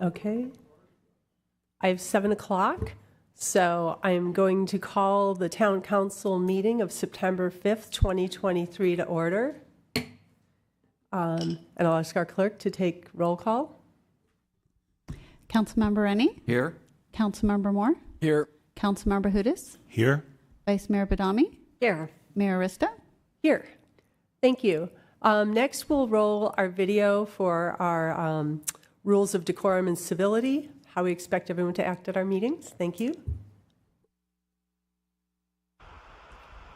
Okay. I have 7 o'clock, so I'm going to call the Town Council meeting of September 5th, 2023 to order. And I'll ask our clerk to take roll call. Councilmember Rennie? Here. Councilmember Moore? Here. Councilmember Hudis? Here. Vice Mayor Badami? Here. Mayor Arista? Here. Thank you. Next, we'll roll our video for our rules of decorum and civility, how we expect everyone to act at our meetings. Thank you.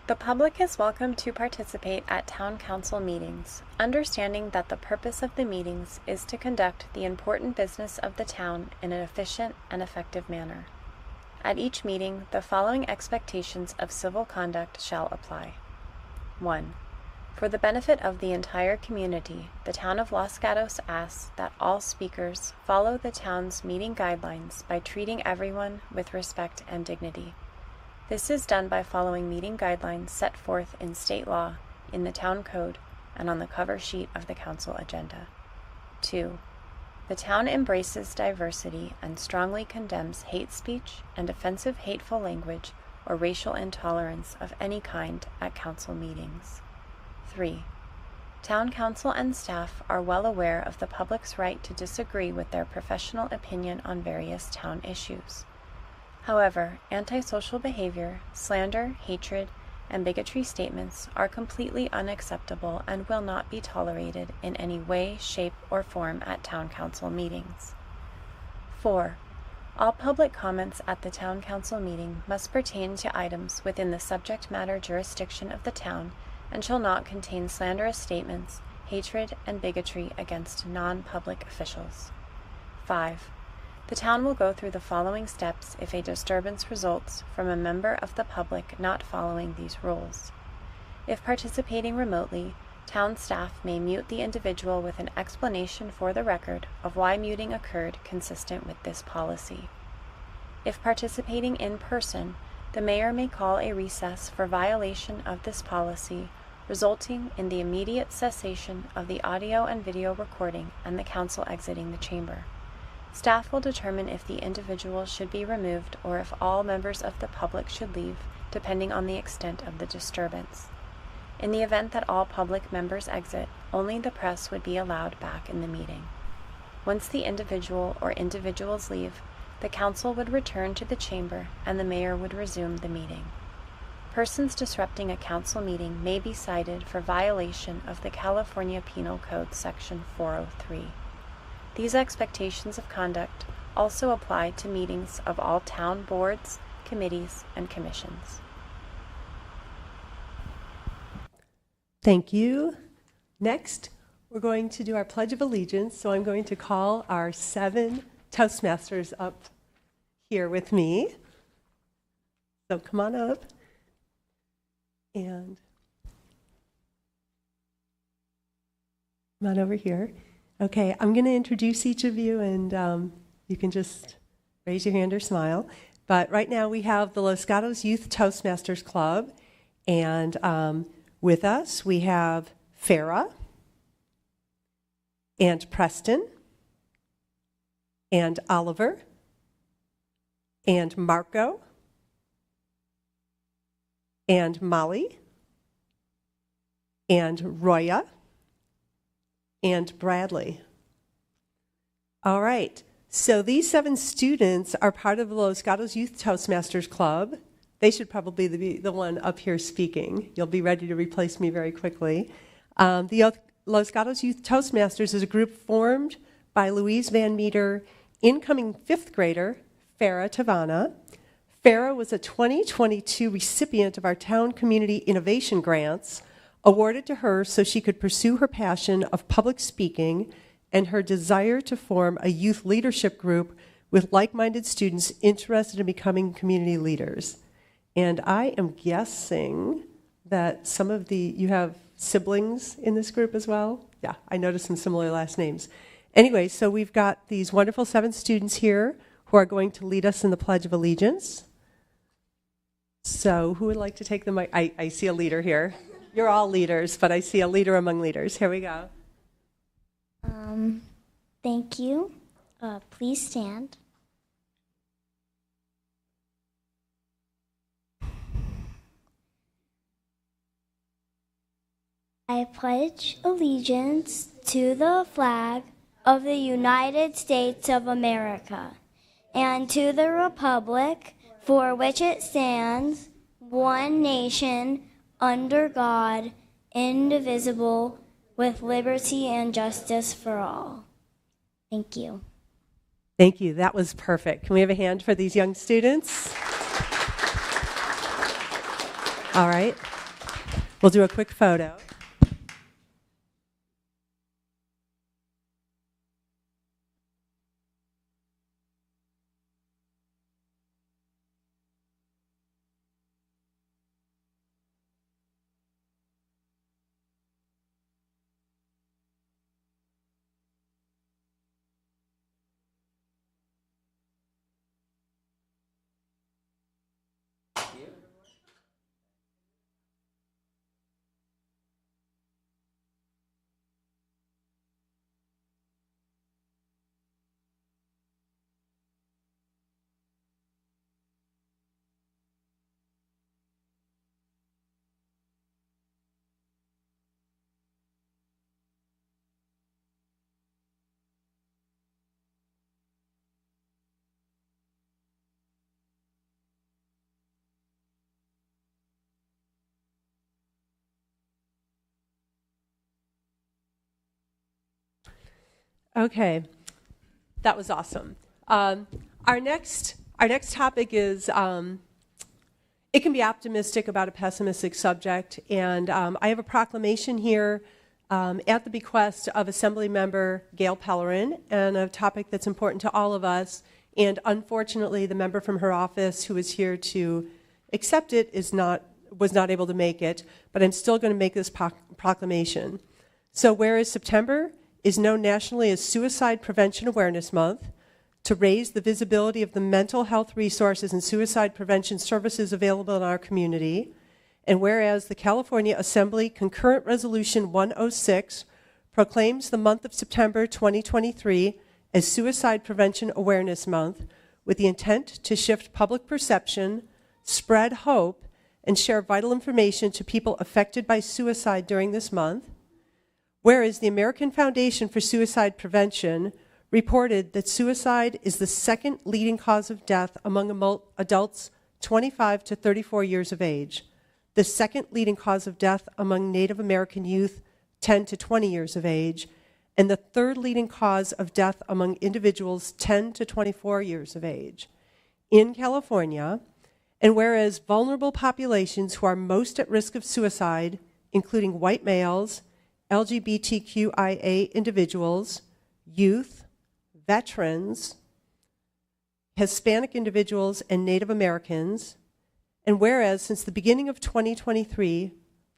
The public is welcome to participate at Town Council meetings, understanding that the purpose of the meetings is to conduct the important business of the town in an efficient and effective manner. At each meeting, the following expectations of civil conduct shall apply. 1. For the benefit of the entire community, the Town of Los Gatos asks that all speakers follow the town's meeting guidelines by treating everyone with respect and dignity. This is done by following meeting guidelines set forth in state law, in the town code, and on the cover sheet of the council agenda. 2. The town embraces diversity and strongly condemns hate speech and offensive hateful language or racial intolerance of any kind at council meetings. 3. Town council and staff are well aware of the public's right to disagree with their professional opinion on various town issues. However, antisocial behavior, slander, hatred, and bigotry statements are completely unacceptable and will not be tolerated in any way, shape, or form at town council meetings. 4. All public comments at the town council meeting must pertain to items within the subject matter jurisdiction of the town and shall not contain slanderous statements, hatred, and bigotry against non-public officials. 5. The town will go through the following steps if a disturbance results from a member of the public not following these rules. If participating remotely, town staff may mute the individual with an explanation for the record of why muting occurred consistent with this policy. If participating in person, the mayor may call a recess for violation of this policy, resulting in the immediate cessation of the audio and video recording and the council exiting the chamber. Staff will determine if the individual should be removed or if all members of the public should leave, depending on the extent of the disturbance. In the event that all public members exit, only the press would be allowed back in the meeting. Once the individual or individuals leave, the council would return to the chamber and the mayor would resume the meeting. Persons disrupting a council meeting may be cited for violation of the California Penal Code Section 403. These expectations of conduct also apply to meetings of all town boards, committees, and commissions. Thank you. Next, we're going to do our Pledge of Allegiance. So I'm going to call our 7 Toastmasters up here with me. So come on up. And come on over here. Okay, I'm going to introduce each of you, and you can just raise your hand or smile. But right now we have the Los Gatos Youth Toastmasters Club, and with us we have Farah, and Preston, and Oliver, and Marco, and Molly, and Roya, and Bradley. All right, so these 7 students are part of the Los Gatos Youth Toastmasters Club. They should probably be the one up here speaking. You'll be ready to replace me very quickly. The Los Gatos Youth Toastmasters is a group formed by Louise Van Meter, incoming 5th grader, Farah Tavana. Farah was a 2022 recipient of our Town Community Innovation Grants, awarded to her so she could pursue her passion of public speaking and her desire to form a youth leadership group with like-minded students interested in becoming community leaders. And I am guessing that some of you have siblings in this group as well? Yeah, I noticed some similar last names. Anyway, so we've got these wonderful 7 students here who are going to lead us in the Pledge of Allegiance. So who would like to take the mic? I see a leader here. You're all leaders, but I see a leader among leaders. Here we go. Thank you. Please stand. I pledge allegiance to the flag of the United States of America and to the republic for which it stands, one nation, under God, indivisible, with liberty and justice for all. Thank you. Thank you. That was perfect. Can we have a hand for these young students? All right. We'll do a quick photo. Okay, that was awesome. Our next topic is it can be optimistic about a pessimistic subject, and I have a proclamation here at the bequest of Assembly Member Gail Pellerin, and a topic that's important to all of us. And unfortunately, the member from her office who is here to accept it was not able to make it, but I'm still going to make this proclamation. So, whereas September is known nationally as Suicide Prevention Awareness Month, to raise the visibility of the mental health resources and suicide prevention services available in our community, and whereas the California Assembly Concurrent Resolution 106 proclaims the month of September 2023 as Suicide Prevention Awareness Month with the intent to shift public perception, spread hope, and share vital information to people affected by suicide during this month, whereas the American Foundation for Suicide Prevention reported that suicide is the second leading cause of death among adults 25 to 34 years of age, the second leading cause of death among Native American youth 10 to 20 years of age, and the third leading cause of death among individuals 10 to 24 years of age. In California, and whereas vulnerable populations who are most at risk of suicide, including white males, LGBTQIA individuals, youth, veterans, Hispanic individuals, and Native Americans, and whereas since the beginning of 2023,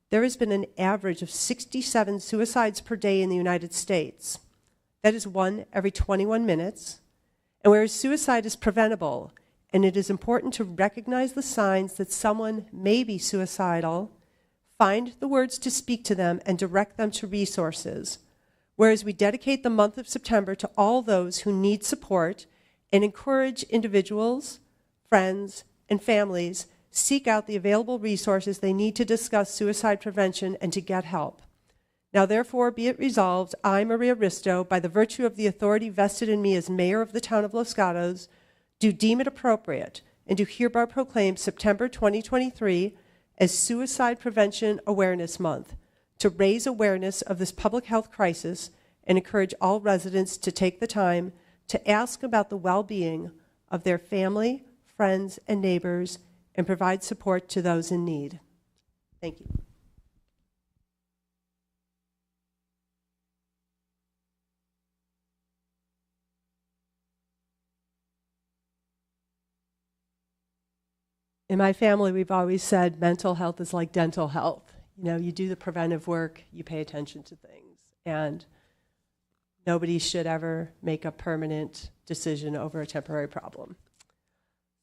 there has been an average of 67 suicides per day in the United States. That is one every 21 minutes. And whereas suicide is preventable, and it is important to recognize the signs that someone may be suicidal, find the words to speak to them, and direct them to resources. Whereas we dedicate the month of September to all those who need support and encourage individuals, friends, and families seek out the available resources they need to discuss suicide prevention and to get help. Now therefore be it resolved, I, Maria Risto, by the virtue of the authority vested in me as mayor of the town of Los Gatos, do deem it appropriate and do hereby proclaim September 2023 as Suicide Prevention Awareness Month, to raise awareness of this public health crisis and encourage all residents to take the time to ask about the well-being of their family, friends, and neighbors, and provide support to those in need. Thank you. In my family, we've always said mental health is like dental health. You know, you do the preventive work, you pay attention to things, and nobody should ever make a permanent decision over a temporary problem.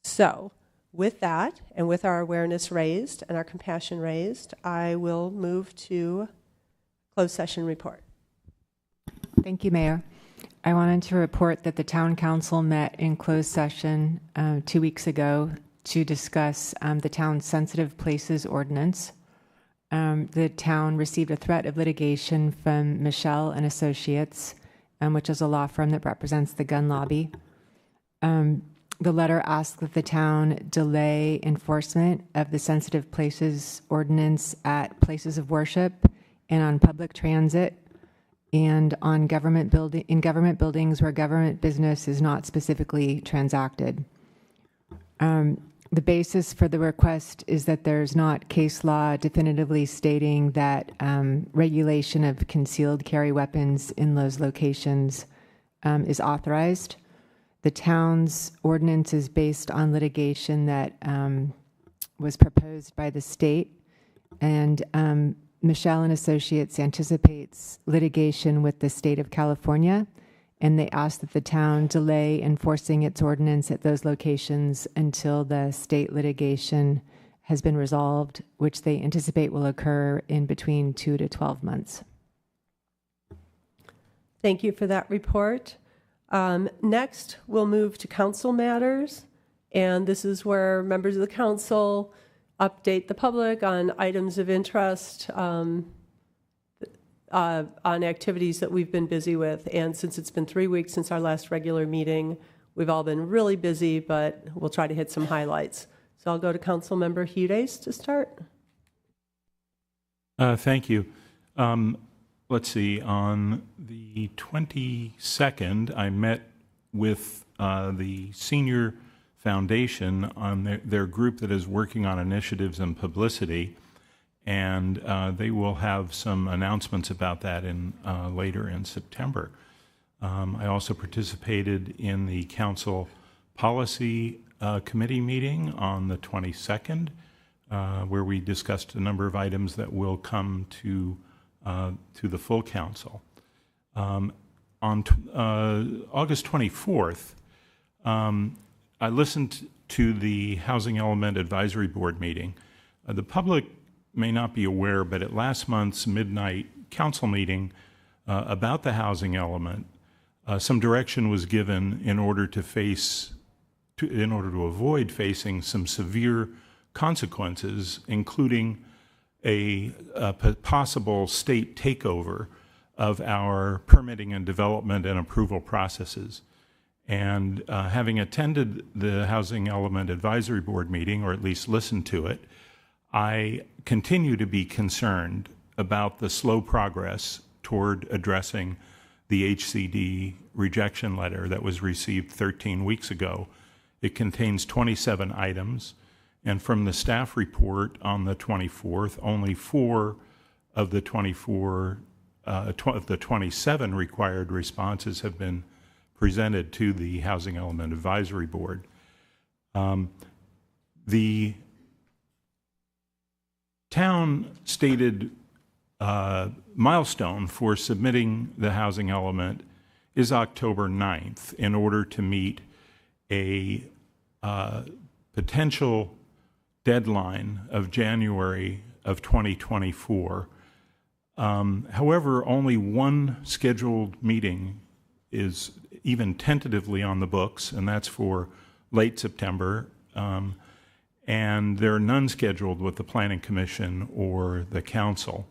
So, with that, and with our awareness raised and our compassion raised, I will move to closed session report. Thank you, Mayor. I wanted to report that the town council met in closed session 2 weeks ago to discuss the town's sensitive places ordinance. The town received a threat of litigation from Michelle and Associates, which is a law firm that represents the gun lobby. The letter asked that the town delay enforcement of the sensitive places ordinance at places of worship and on public transit and on in government buildings where government business is not specifically transacted. The basis for the request is that there's not case law definitively stating that regulation of concealed carry weapons in those locations is authorized. The town's ordinance is based on litigation that was proposed by the state, and Michelle and Associates anticipates litigation with the state of California, and they ask that the town delay enforcing its ordinance at those locations until the state litigation has been resolved, which they anticipate will occur in between 2 to 12 months. Thank you for that report. Next, we'll move to council matters, and this is where members of the council update the public on items of interest, on activities that we've been busy with. And since it's been 3 weeks since our last regular meeting, we've all been really busy, but we'll try to hit some highlights. So I'll go to Council Member Hudes to start. Thank you. Let's see, on the 22nd, I met with the Senior Foundation on their group that is working on initiatives and publicity, and they will have some announcements about that later in September. I also participated in the Council Policy Committee meeting on the 22nd, where we discussed a number of items that will come to the full council. On August 24th, I listened to the Housing Element Advisory Board meeting. The public may not be aware, but at last month's midnight council meeting about the housing element, some direction was given in order to avoid facing some severe consequences, including a possible state takeover of our permitting and development and approval processes. And having attended the Housing Element Advisory Board meeting, or at least listened to it, I continue to be concerned about the slow progress toward addressing the HCD rejection letter that was received 13 weeks ago. It contains 27 items. And from the staff report on the 24th, only 4 of the 27 required responses have been presented to the Housing Element Advisory Board. The town stated milestone for submitting the housing element is October 9th in order to meet a potential deadline of January of 2024. However, only one scheduled meeting is even tentatively on the books, and that's for late September. And there are none scheduled with the Planning Commission or the Council.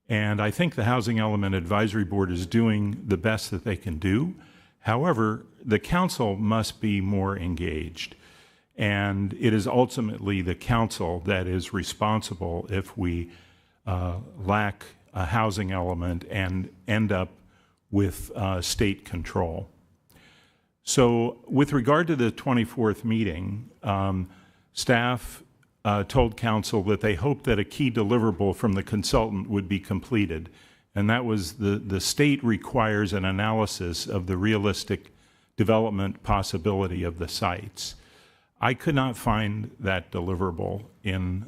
And I think the Housing Element Advisory Board is doing the best that they can do. However, the Council must be more engaged. And it is ultimately the Council that is responsible if we lack a housing element and end up with state control. So with regard to the 24th meeting, staff told Council that they hoped that a key deliverable from the consultant would be completed, and that was the state requires an analysis of the realistic development possibility of the sites. I could not find that deliverable in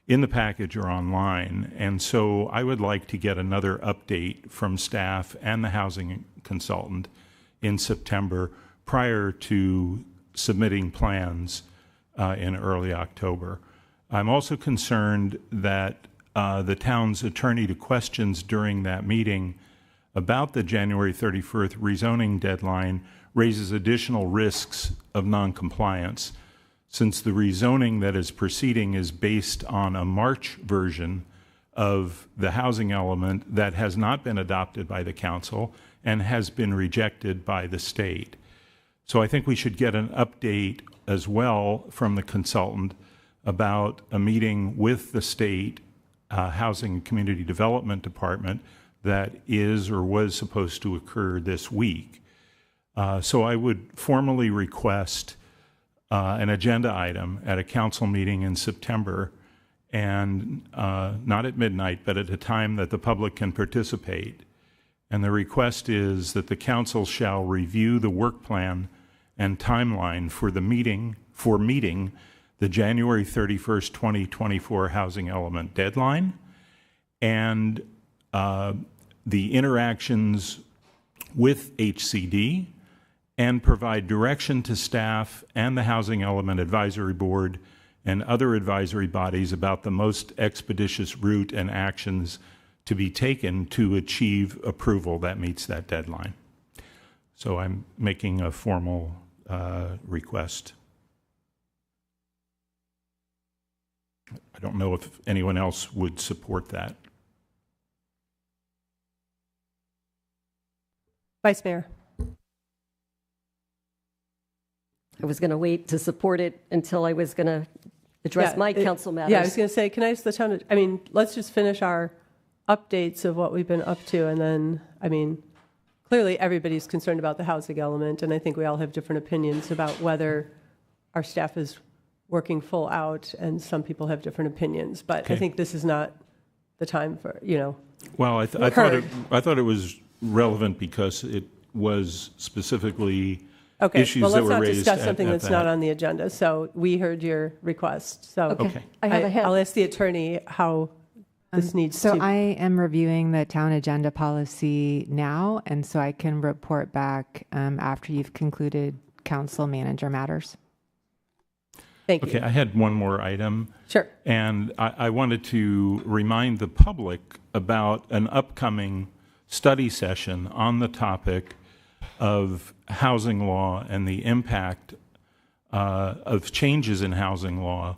the package or online, and so I would like to get another update from staff and the housing consultant in September prior to submitting plans in early October. I'm also concerned that the town's attorney to questions during that meeting about the January 31st rezoning deadline raises additional risks of noncompliance, since the rezoning that is proceeding is based on a March version of the housing element that has not been adopted by the council and has been rejected by the state. So I think we should get an update as well from the consultant about a meeting with the state Housing and Community Development Department that is or was supposed to occur this week. So I would formally request an agenda item at a council meeting in September, and not at midnight, but at a time that the public can participate. And the request is that the council shall review the work plan and timeline for meeting the January 31st, 2024 housing element deadline, and the interactions with HCD, and provide direction to staff and the Housing Element Advisory Board and other advisory bodies about the most expeditious route and actions to be taken to achieve approval that meets that deadline. So I'm making a formal request. I don't know if anyone else would support that. Vice Mayor. I was going to wait to support it until I was going to address my council matters. Yeah, I was going to say, can I ask the town, let's just finish our updates of what we've been up to, and then, clearly everybody's concerned about the housing element, and I think we all have different opinions about whether our staff is working full out, and some people have different opinions, but Okay. I think this is not the time for, Well, I thought it was relevant because it was specifically Okay, issues well, that let's were not raised discuss at something that's not that. on the agenda. So we heard your request. So Okay. I have I'll ask the attorney how this needs So to. I am reviewing the town agenda policy now, and so I can report back after you've concluded council manager matters. Thank you. Okay, I had one more item. Sure. And I wanted to remind the public about an upcoming study session on the topic of housing law and the impact of changes in housing law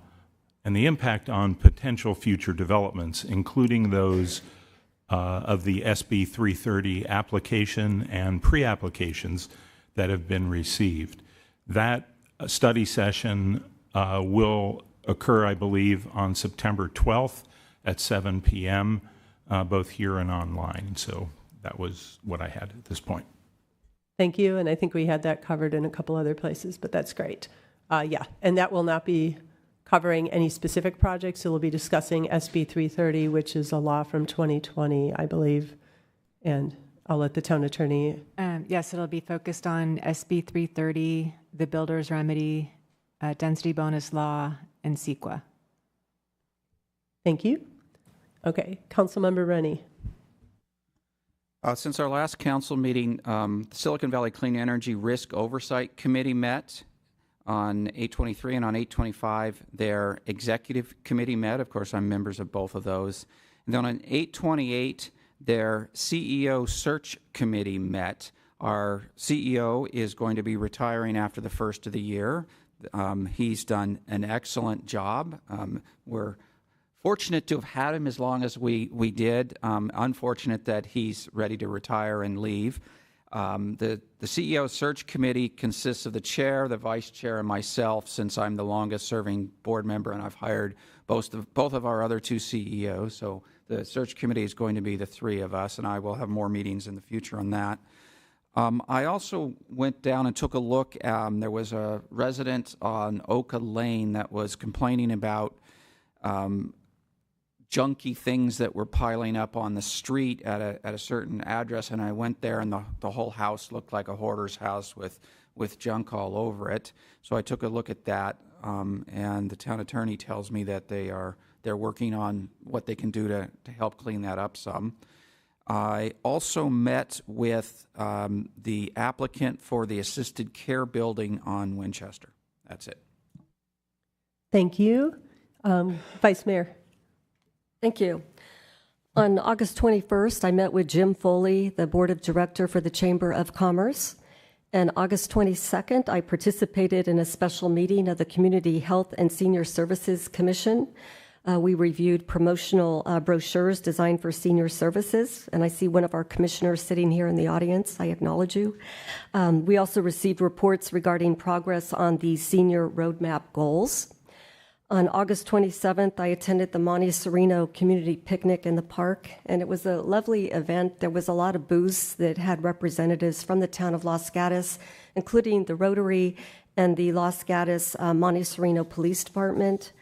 and the impact on potential future developments, including those of the SB 330 application and pre-applications that have been received. That study session will occur, I believe, on September 12th at 7 p.m., both here and online. So that was what I had at this point. Thank you. And I think we had that covered in a couple other places, but that's great. Yeah. And that will not be covering any specific projects. It will be discussing SB 330, which is a law from 2020, I believe. And I'll let the town attorney. Yes, it'll be focused on SB 330, the builder's remedy, density bonus law, and CEQA. Thank you. Okay. Councilmember Rennie. Since our last council meeting, the Silicon Valley Clean Energy Risk Oversight Committee met on 8/23, and on 8/25, their executive committee met. Of course, I'm members of both of those. And then on 8/28, their CEO search committee met. Our CEO is going to be retiring after the first of the year. He's done an excellent job. We're fortunate to have had him as long as we did. Unfortunate that he's ready to retire and leave. The CEO search committee consists of the chair, the vice chair, and myself, since I'm the longest serving board member, and I've hired both of our other two CEOs. So the search committee is going to be the three of us, and I will have more meetings in the future on that. I also went down and took a look. There was a resident on Oka Lane that was complaining about junky things that were piling up on the street at a certain address, and I went there, and the whole house looked like a hoarder's house with junk all over it. So I took a look at that, and the town attorney tells me that they're working on what they can do to help clean that up some. I also met with the applicant for the assisted care building on Winchester. That's it. Thank you. Vice Mayor. Thank you. On August 21st, I met with Jim Foley, the Board of Director for the Chamber of Commerce. And August 22nd, I participated in a special meeting of the Community Health and Senior Services Commission. We reviewed promotional brochures designed for senior services, and I see one of our commissioners sitting here in the audience. I acknowledge you. We also received reports regarding progress on the senior roadmap goals. On August 27th, I attended the Monte Sereno Community Picnic in the park, and it was a lovely event. There was a lot of booths that had representatives from the town of Los Gatos, including the Rotary and the Los Gatos Monte Sereno Police Department.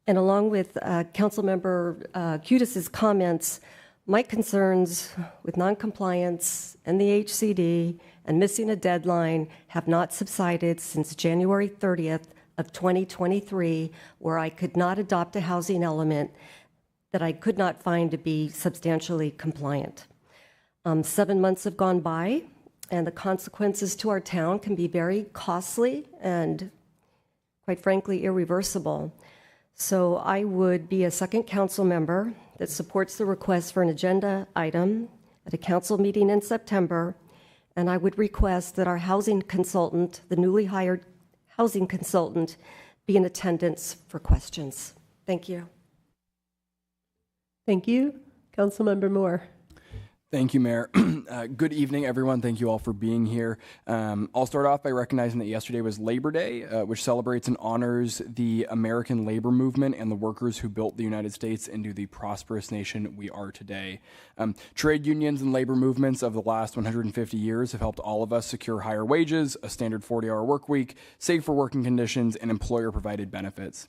And along with Councilmember Cudis's comments, my concerns with noncompliance and the HCD and missing a deadline have not subsided since January 30th of 2023, where I could not adopt a housing element that I could not find to be substantially compliant. 7 months have gone by, and the consequences to our town can be very costly and, quite frankly, irreversible. So I would be a second council member that supports the request for an agenda item at a council meeting in September, and I would request that our housing consultant, the newly hired housing consultant, be in attendance for questions. Thank you. Thank you. Councilmember Moore. Thank you, Mayor. Good evening, everyone. Thank you all for being here. I'll start off by recognizing that yesterday was Labor Day, which celebrates and honors the American labor movement and the workers who built the United States into the prosperous nation we are today. Trade unions and labor movements of the last 150 years have helped all of us secure higher wages, a standard 40-hour work week, safer working conditions, and employer-provided benefits.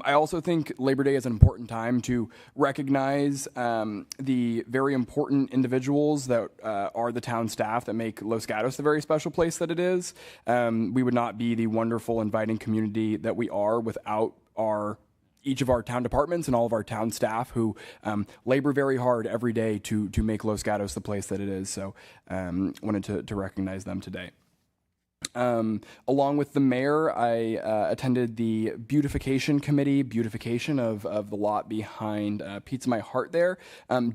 I also think Labor Day is an important time to recognize the very important individuals that are the town staff that make Los Gatos the very special place that it is. We would not be the wonderful, inviting community that we are without each of our town departments and all of our town staff who labor very hard every day to make Los Gatos the place that it is. So wanted to recognize them today. Along with the mayor, I attended the beautification committee, beautification of the lot behind Pizza My Heart there.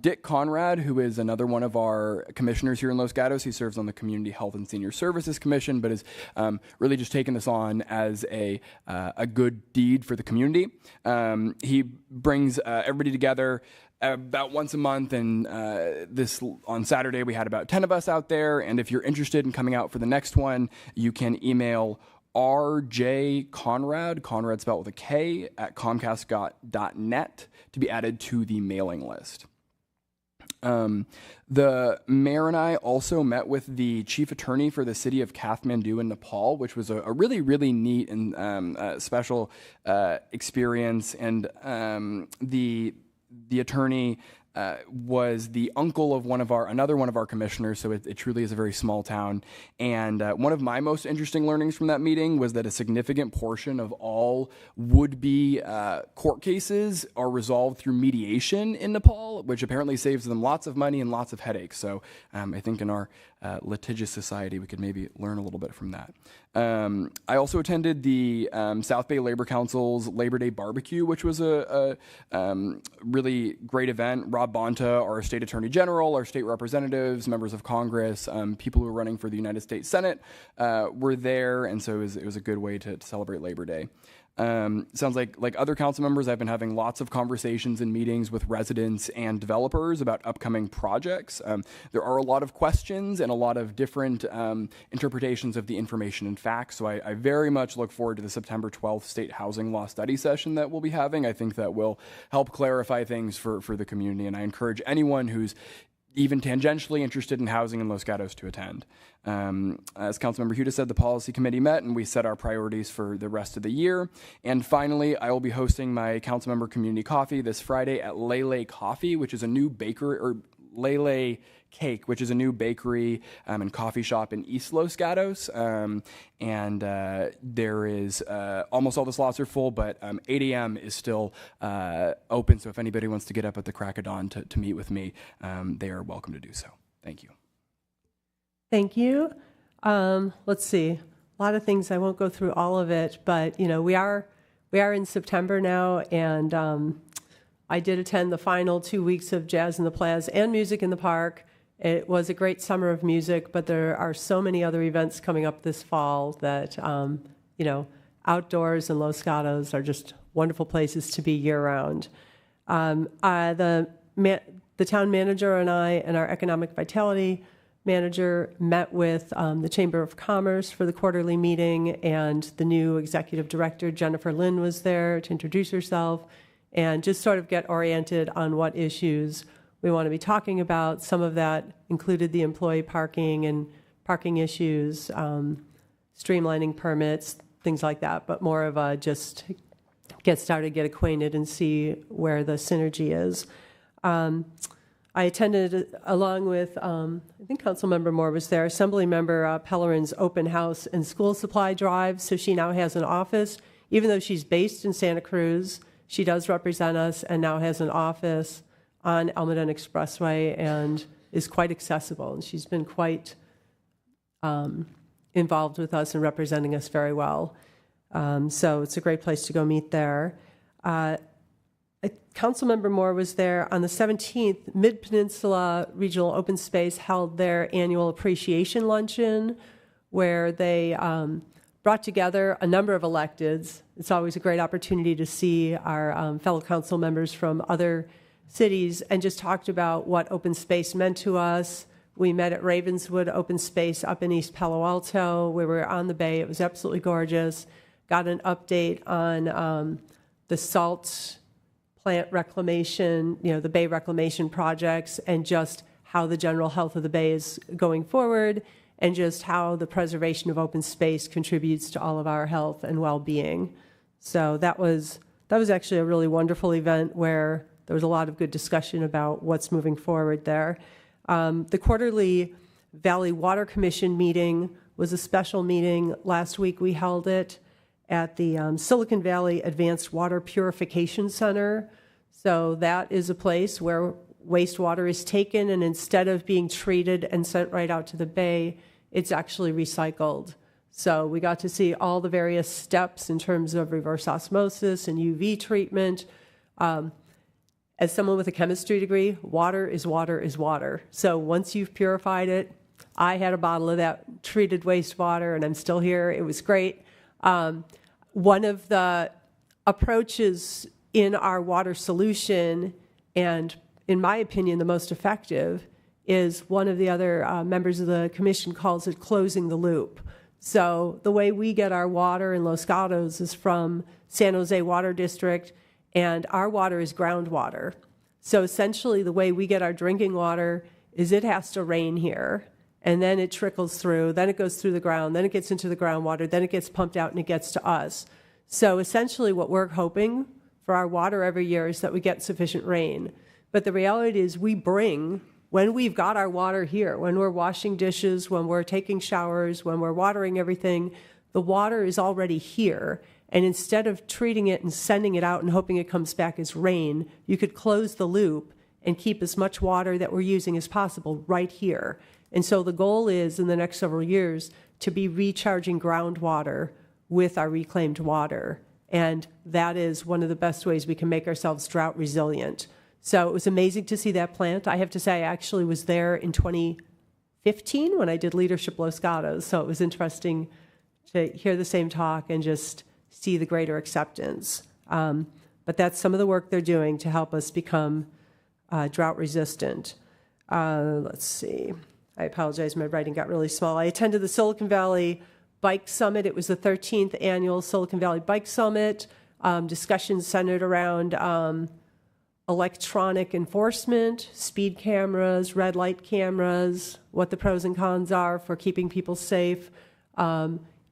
Dick Conrad, who is another one of our commissioners here in Los Gatos, he serves on the Community Health and Senior Services Commission, but has really just taken this on as a good deed for the community. He brings everybody together about once a month, and on Saturday we had about 10 of us out there, and if you're interested in coming out for the next one, you can email rjconrad, Conrad spelled with a K, at comcast.net to be added to the mailing list. The mayor and I also met with the chief attorney for the city of Kathmandu in Nepal, which was a really, really neat and special experience, and the attorney was the uncle of another one of our commissioners, so it truly is a very small town. And one of my most interesting learnings from that meeting was that a significant portion of all would-be court cases are resolved through mediation in Nepal, which apparently saves them lots of money and lots of headaches. So I think in our litigious society, we could maybe learn a little bit from that. I also attended the South Bay Labor Council's Labor Day Barbecue, which was a really great event. Rob Bonta, our state attorney general, our state representatives, members of Congress, people who are running for the United States Senate were there, and so it was a good way to celebrate Labor Day. Sounds like other council members, I've been having lots of conversations and meetings with residents and developers about upcoming projects. There are a lot of questions and a lot of different interpretations of the information and facts, so I very much look forward to the September 12th State Housing Law Study Session that we'll be having. I think that will help clarify things for the community, and I encourage anyone who's even tangentially interested in housing in Los Gatos to attend. As Councilmember Huda said, the policy committee met and we set our priorities for the rest of the year. And finally, I will be hosting my councilmember community coffee this Friday at Lele Coffee, which is a new bakery, or Lele Cake, which is a new bakery and coffee shop in East Los Gatos. And there is, almost all the slots are full, but 8 a.m. is still open. So if anybody wants to get up at the crack of dawn to meet with me, they are welcome to do so. Thank you. Thank you. Let's see. A lot of things. I won't go through all of it, but we are in September now, and I did attend the final 2 weeks of Jazz in the Plaza and Music in the Park. It was a great summer of music, but there are so many other events coming up this fall that, outdoors and Los Gatos are just wonderful places to be year-round. The town manager and I and our economic vitality manager met with the Chamber of Commerce for the quarterly meeting, and the new executive director, Jennifer Lynn, was there to introduce herself and just sort of get oriented on what issues we want to be talking about. Some of that included the employee parking and parking issues, streamlining permits, things like that, but more of a just get started, get acquainted, and see where the synergy is. I attended, along with, I think Councilmember Moore was there, Assemblymember Pellerin's open house and school supply drive. So she now has an office. Even though she's based in Santa Cruz, she does represent us and now has an office on Almaden Expressway and is quite accessible. And she's been quite involved with us and representing us very well. So it's a great place to go meet there. Councilmember Moore was there on the 17th. Mid-Peninsula Regional Open Space held their annual appreciation luncheon, where they brought together a number of electeds. It's always a great opportunity to see our fellow council members from other cities and just talked about what open space meant to us. We met at Ravenswood Open Space up in East Palo Alto. We were on the bay. It was absolutely gorgeous. Got an update on the salt plant reclamation, the bay reclamation projects, and just how the general health of the bay is going forward, and just how the preservation of open space contributes to all of our health and well-being. So that was actually a really wonderful event where there was a lot of good discussion about what's moving forward there. The quarterly Valley Water Commission meeting was a special meeting. Last week we held it at the Silicon Valley Advanced Water Purification Center. So that is a place where wastewater is taken, and instead of being treated and sent right out to the bay, it's actually recycled. So we got to see all the various steps in terms of reverse osmosis and UV treatment. As someone with a chemistry degree, water is water is water. So once you've purified it, I had a bottle of that treated wastewater, and I'm still here. It was great. One of the approaches in our water solution, and in my opinion the most effective, is one of the other members of the commission calls it closing the loop. So the way we get our water in Los Gatos is from San Jose Water District, and our water is groundwater. So essentially the way we get our drinking water is it has to rain here, and then it trickles through, then it goes through the ground, then it gets into the groundwater, then it gets pumped out and it gets to us. So essentially what we're hoping for our water every year is that we get sufficient rain. But the reality is we bring, when we've got our water here, when we're washing dishes, when we're taking showers, when we're watering everything, the water is already here. And instead of treating it and sending it out and hoping it comes back as rain, you could close the loop and keep as much water that we're using as possible right here. And so the goal is in the next several years to be recharging groundwater with our reclaimed water. And that is one of the best ways we can make ourselves drought resilient. So it was amazing to see that plant. I have to say, I actually was there in 2015 when I did Leadership Los Gatos. So it was interesting to hear the same talk and just see the greater acceptance. But that's some of the work they're doing to help us become drought resistant. Let's see. I apologize, my writing got really small. I attended the Silicon Valley Bike Summit. It was the 13th annual Silicon Valley Bike Summit. Discussions centered around electronic enforcement, speed cameras, red light cameras, what the pros and cons are for keeping people safe,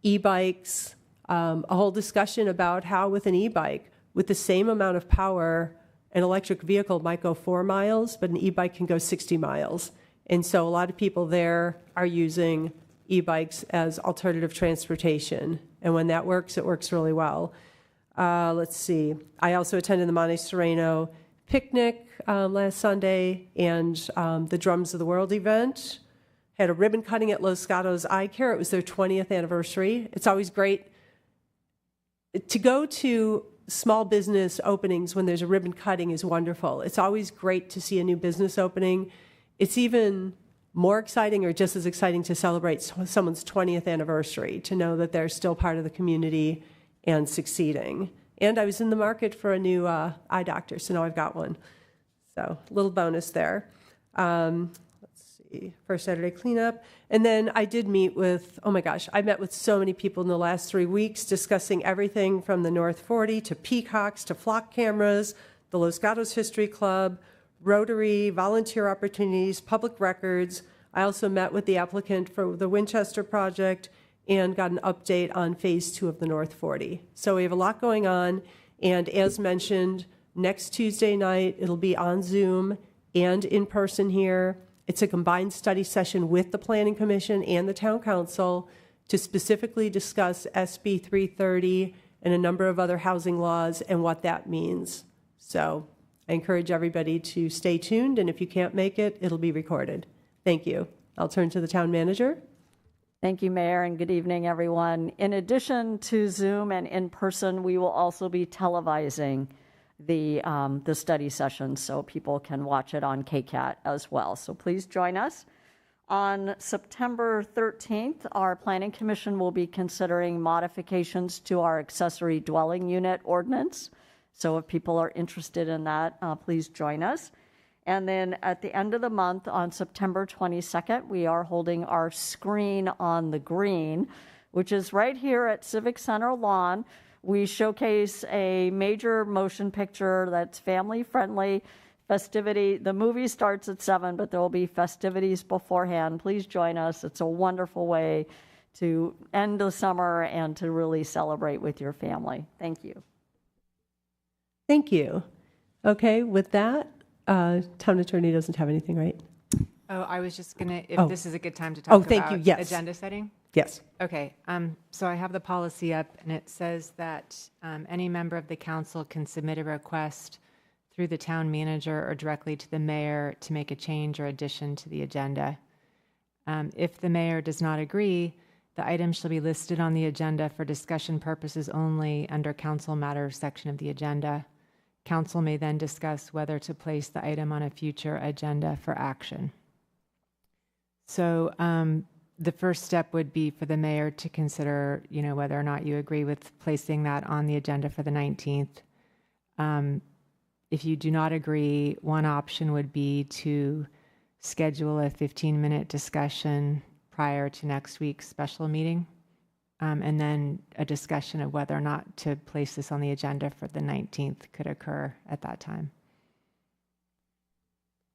e-bikes, a whole discussion about how with an e-bike, with the same amount of power, an electric vehicle might go 4 miles, but an e-bike can go 60 miles. And so a lot of people there are using e-bikes as alternative transportation. And when that works, it works really well. Let's see. I also attended the Monte Sereno picnic last Sunday and the Drums of the World event. Had a ribbon cutting at Los Gatos Eye Care. It was their 20th anniversary. It's always great to go to small business openings when there's a ribbon cutting is wonderful. It's always great to see a new business opening. It's even more exciting or just as exciting to celebrate someone's 20th anniversary, to know that they're still part of the community and succeeding. And I was in the market for a new eye doctor, so now I've got one. So a little bonus there. Let's see, first Saturday cleanup. And then I did meet with, oh my gosh, I met with so many people in the last 3 weeks discussing everything from the North 40 to peacocks to flock cameras, the Los Gatos History Club, Rotary, volunteer opportunities, public records. I also met with the applicant for the Winchester project and got an update on phase 2 of the North 40. So we have a lot going on. And as mentioned, next Tuesday night, it'll be on Zoom and in person here. It's a combined study session with the Planning Commission and the Town Council to specifically discuss SB 330 and a number of other housing laws and what that means. So I encourage everybody to stay tuned, and if you can't make it, it'll be recorded. Thank you. I'll turn to the Town Manager. Thank you, Mayor, and good evening, everyone. In addition to Zoom and in person, we will also be televising the study session so people can watch it on KCAT as well. So please join us. On September 13th, our Planning Commission will be considering modifications to our accessory dwelling unit ordinance. So if people are interested in that, please join us. And then at the end of the month, on September 22nd, we are holding our Screen on the Green, which is right here at Civic Center lawn. We showcase a major motion picture that's family-friendly, festivity. The movie starts at 7, but there will be festivities beforehand. Please join us. It's a wonderful way to end the summer and to really celebrate with your family. Thank you. Thank you. Okay, with that, Town Attorney doesn't have anything, right? Oh, I was just going to, if this is a good time to talk thank about you. Yes. agenda setting? Yes. Okay, so I have the policy up, and it says that any member of the council can submit a request through the town manager or directly to the mayor to make a change or addition to the agenda. If the mayor does not agree, the item shall be listed on the agenda for discussion purposes only under council matters section of the agenda. Council may then discuss whether to place the item on a future agenda for action. So the first step would be for the mayor to consider, whether or not you agree with placing that on the agenda for the 19th. If you do not agree, one option would be to schedule a 15-minute discussion prior to next week's special meeting, and then a discussion of whether or not to place this on the agenda for the 19th could occur at that time.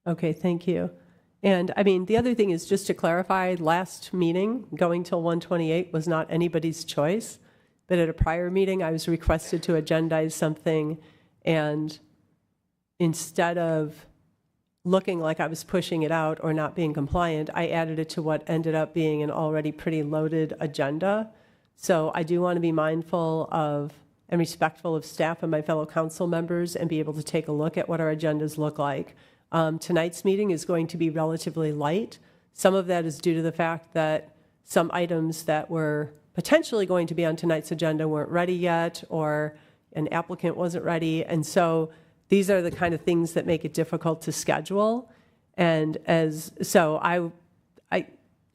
Okay, thank you. And I mean, the other thing is, just to clarify, last meeting, going till 1:28 was not anybody's choice, but at a prior meeting, I was requested to agendize something, and instead of looking like I was pushing it out or not being compliant, I added it to what ended up being an already pretty loaded agenda. So I do want to be mindful of and respectful of staff and my fellow council members and be able to take a look at what our agendas look like. Tonight's meeting is going to be relatively light. Some of that is due to the fact that some items that were potentially going to be on tonight's agenda weren't ready yet, or an applicant wasn't ready. And so these are the kind of things that make it difficult to schedule. And I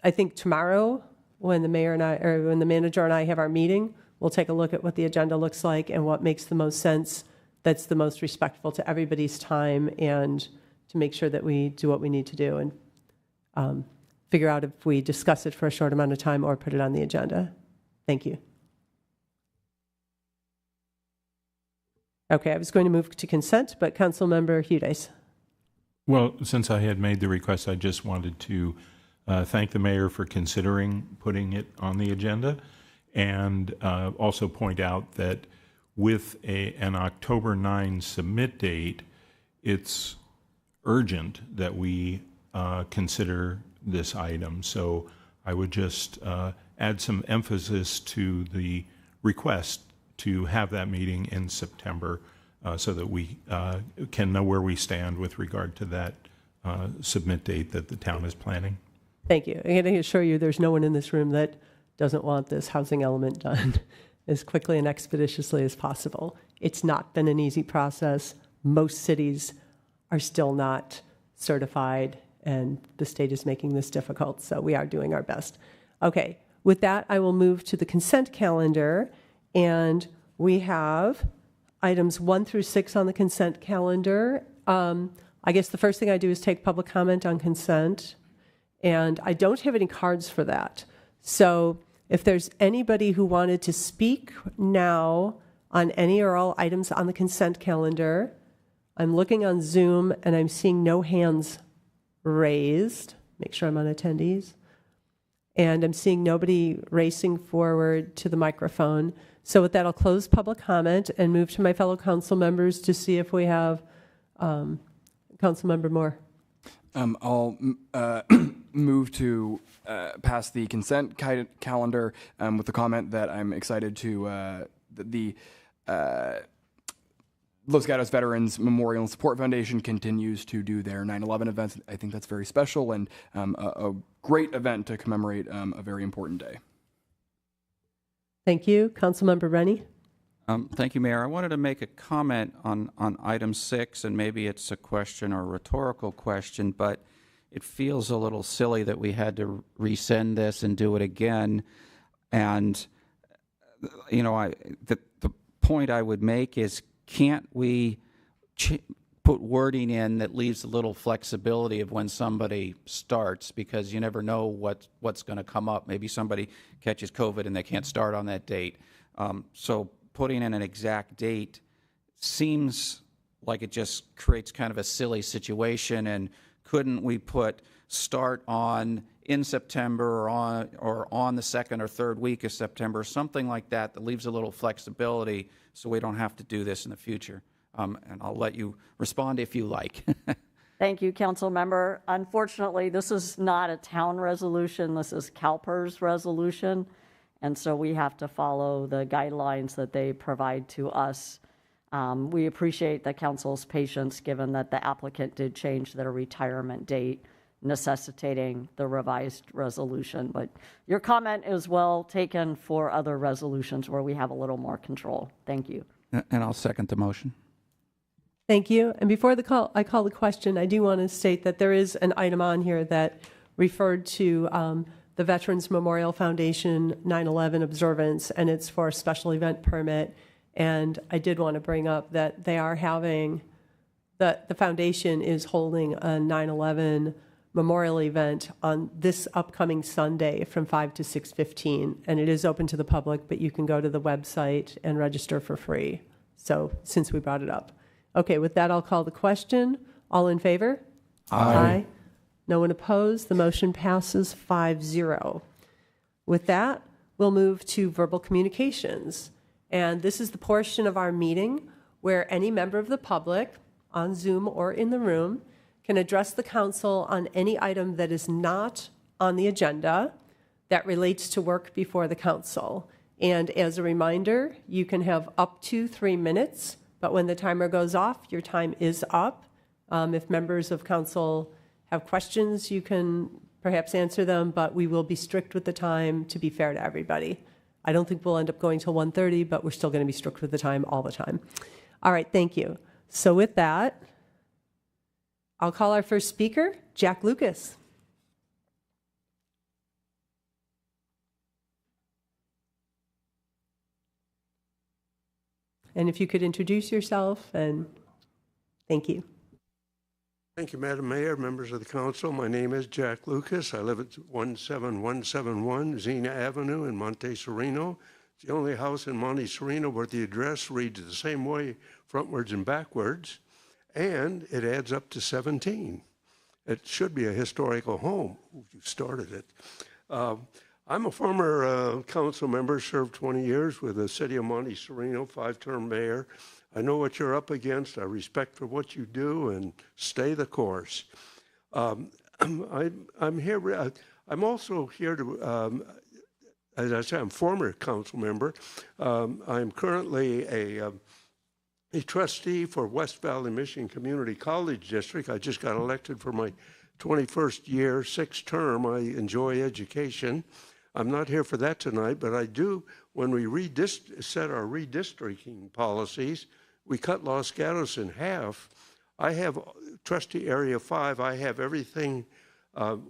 think tomorrow, when the mayor and I, or when the manager and I have our meeting, we'll take a look at what the agenda looks like and what makes the most sense, that's the most respectful to everybody's time, and to make sure that we do what we need to do and figure out if we discuss it for a short amount of time or put it on the agenda. Thank you. Okay, I was going to move to consent, but Councilmember Hudes. Well, since I had made the request, I just wanted to thank the mayor for considering putting it on the agenda, and also point out that with an October 9 submit date, it's urgent that we consider this item. So I would just add some emphasis to the request to have that meeting in September, so that we can know where we stand with regard to that submit date that the town is planning. Thank you. I can assure you there's no one in this room that doesn't want this housing element done as quickly and expeditiously as possible. It's not been an easy process. Most cities are still not certified, and the state is making this difficult, so we are doing our best. Okay, with that, I will move to the consent calendar, and we have items 1 through 6 on the consent calendar. I guess the first thing I do is take public comment on consent, and I don't have any cards for that. So if there's anybody who wanted to speak now on any or all items on the consent calendar, I'm looking on Zoom and I'm seeing no hands raised. Make sure I'm on attendees. And I'm seeing nobody racing forward to the microphone. So with that, I'll close public comment and move to my fellow council members to see if we have Councilmember Moore. I'll move to pass the consent calendar with the comment that I'm excited to the Los Gatos Veterans Memorial and Support Foundation continues to do their 9/11 events. I think that's very special and a great event to commemorate a very important day. Thank you. Councilmember Rennie. Thank you, Mayor. I wanted to make a comment on item 6, and maybe it's a question or a rhetorical question, but it feels a little silly that we had to resend this and do it again. And, you know, the point I would make is, can't we put wording in that leaves a little flexibility of when somebody starts, because you never know what's going to come up. Maybe somebody catches COVID and they can't start on that date. So putting in an exact date seems like it just creates kind of a silly situation. And couldn't we put start in September or on the second or third week of September, something like that leaves a little flexibility so we don't have to do this in the future. And I'll let you respond if you like. Thank you, Council Member. Unfortunately, this is not a town resolution. This is CalPERS resolution. And so we have to follow the guidelines that they provide to us. We appreciate the council's patience, given that the applicant did change their retirement date, necessitating the revised resolution. But your comment is well taken for other resolutions where we have a little more control. Thank you. And I'll second the motion. Thank you. And before I call the question, I do want to state that there is an item on here that referred to the Veterans Memorial Foundation 9/11 observance, and it's for a special event permit. And I did want to bring up that they are having, the foundation is holding a 9/11 memorial event on this upcoming Sunday from 5 to 6:15, and it is open to the public, but you can go to the website and register for free. So since we brought it up. Okay, with that, I'll call the question. All in favor? Aye. No one opposed. The motion passes 5-0. With that, we'll move to verbal communications. And this is the portion of our meeting where any member of the public, on Zoom or in the room, can address the council on any item that is not on the agenda that relates to work before the council. And as a reminder, you can have up to 3 minutes, but when the timer goes off, your time is up. If members of council have questions, you can perhaps answer them, but we will be strict with the time to be fair to everybody. I don't think we'll end up going till 1:30, but we're still going to be strict with the time all the time. All right, thank you. So with that, I'll call our first speaker, Jack Lucas. And if you could introduce yourself, and thank you. Thank you, Madam Mayor, members of the council. My name is Jack Lucas. I live at 17171 Xena Avenue in Monte Sereno. It's the only house in Monte Sereno where the address reads the same way, frontwards and backwards, and it adds up to 17. It should be a historical home. You started it. I'm a former council member, served 20 years with the city of Monte Sereno, 5-term mayor. I know what you're up against. I respect for what you do, and stay the course. I'm here. I'm also here to, as I said, I'm a former council member. I'm currently a trustee for West Valley Michigan Community College District. I just got elected for my 21st year, 6th term. I enjoy education. I'm not here for that tonight, but I do, when we set our redistricting policies, we cut Los Gatos in half. I have trustee area 5, I have everything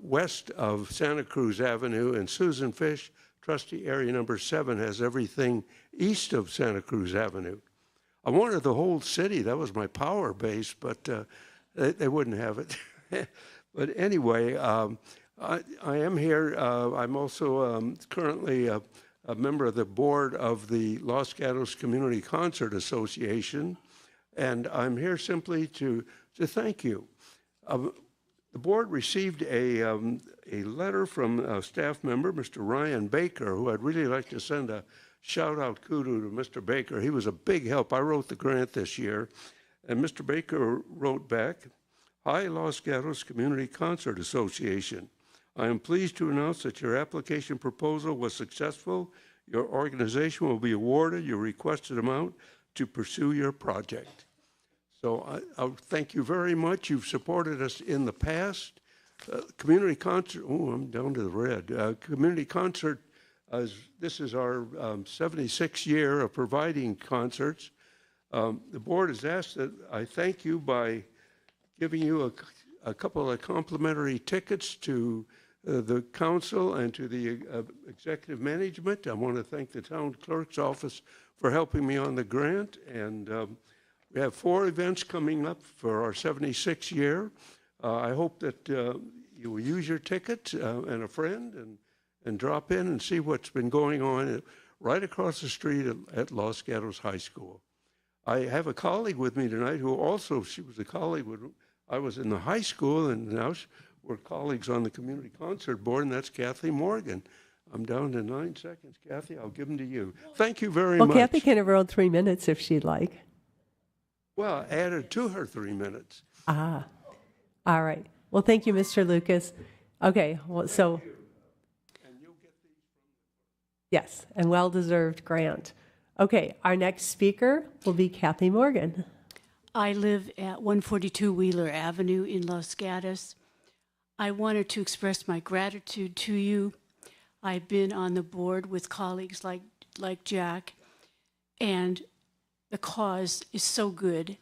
west of Santa Cruz Avenue, and Susan Fish, trustee area number 7, has everything east of Santa Cruz Avenue. I wanted the whole city, that was my power base, but they wouldn't have it. But anyway, I am here. I'm also currently a member of the board of the Los Gatos Community Concert Association, and I'm here simply to thank you. The board received a letter from a staff member, Mr. Ryan Baker, who I'd really like to send a shout-out kudo to Mr. Baker. He was a big help. I wrote the grant this year, and Mr. Baker wrote back, "Hi, Los Gatos Community Concert Association. I am pleased to announce that your application proposal was successful. Your organization will be awarded your requested amount to pursue your project." So I thank you very much. You've supported us in the past. Community concert, oh, I'm down to the red. Community concert, this is our 76th year of providing concerts. The board has asked that I thank you by giving you a couple of complimentary tickets to the council and to the executive management. I want to thank the town clerk's office for helping me on the grant. And we have 4 events coming up for our 76th year. I hope that you will use your ticket and a friend and drop in and see what's been going on right across the street at Los Gatos High School. I have a colleague with me tonight who also, she was a colleague when I was in the high school, and now we're colleagues on the community concert board, and that's Kathy Morgan. I'm down to 9 seconds. Kathy, I'll give them to you. Thank you very much. Well, Kathy can have her own 3 minutes if she'd like. Well, I added to her 3 minutes. Ah, all right. Well, thank you, Mr. Lucas. Okay, well, so. Yes, and well-deserved grant. Okay, our next speaker will be Kathy Morgan. I live at 142 Wheeler Avenue in Los Gatos. I wanted to express my gratitude to you. I've been on the board with colleagues like Jack, and the cause is so good.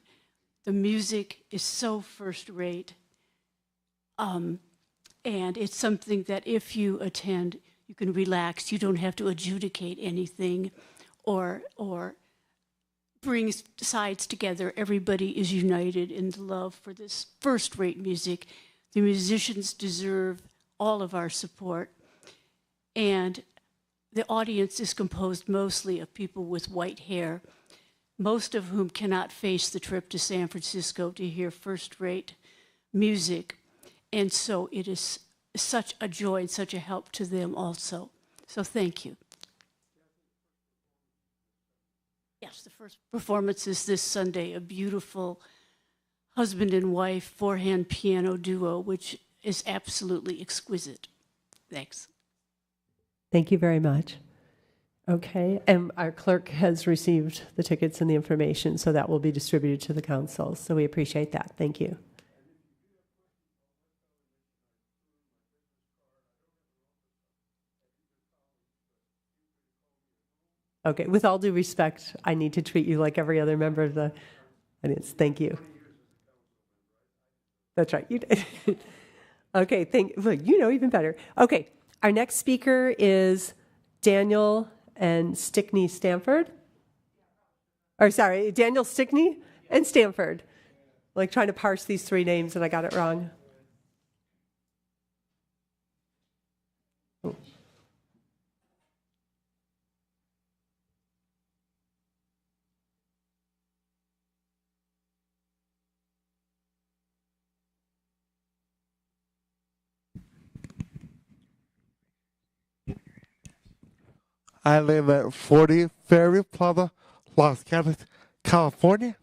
The music is so first-rate, and it's something that if you attend, you can relax. You don't have to adjudicate anything or bring sides together. Everybody is united in the love for this first-rate music. The musicians deserve all of our support. And the audience is composed mostly of people with white hair, most of whom cannot face the trip to San Francisco to hear first-rate music. And so it is such a joy and such a help to them also. So thank you. Yes, the first performance is this Sunday, a beautiful husband and wife 4-hand piano duo, which is absolutely exquisite. Thanks. Thank you very much. Okay, and our clerk has received the tickets and the information, so that will be distributed to the council. So we appreciate that. Thank you. Okay, with all due respect, I need to treat you like every other member of the audience. Thank you. That's right, you did. Okay, look, you know even better. Okay, our next speaker is Daniel and Stickney Stanford. Or sorry, Daniel Stickney and Stanford. Like trying to parse these 3 names and I got it wrong. Oh. I live at 40 Ferry Plaza, Los Gatos, California.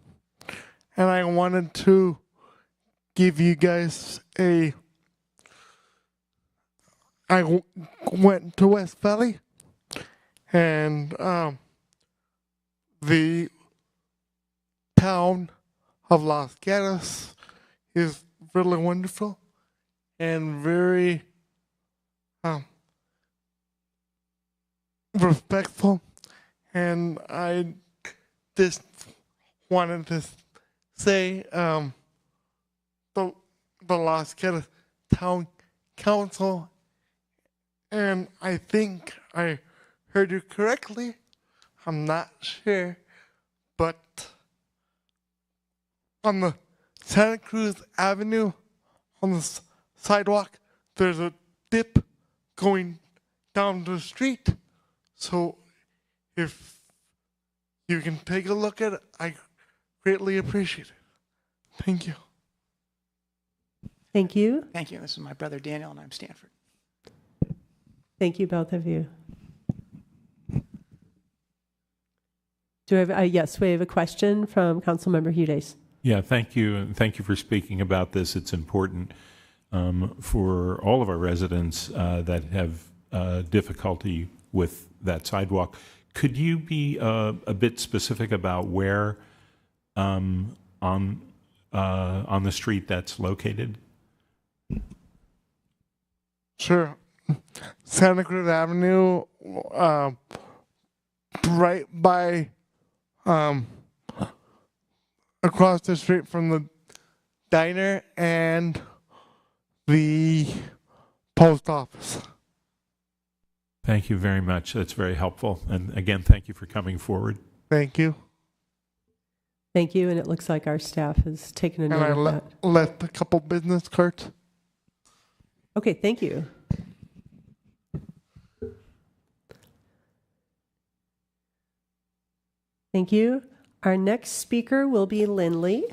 And I wanted to give you guys I went to West Valley, and the town of Los Gatos is really wonderful and very respectful, and I just wanted to say the Los Gatos Town Council, and I think I heard you correctly. I'm not sure, but on the Santa Cruz Avenue, on the sidewalk, there's a dip going down the street. So if you can take a look at it, I greatly appreciate it. Thank you. Thank you. Thank you. This is my brother Daniel, and I'm Stanford. Thank you, both of you. Do I have, yes, we have a question from Councilmember Hudes. Yeah, thank you. And thank you for speaking about this. It's important for all of our residents that have difficulty with that sidewalk. Could you be a bit specific about where on the street that's located? Sure. Santa Cruz Avenue, right by, across the street from the diner and the post office. Thank you very much. That's very helpful. And again, thank you for coming forward. Thank you. Thank you, and it looks like our staff has taken a note And I of that. left a couple business cards. Okay, thank you. Thank you. Our next speaker will be Lindley.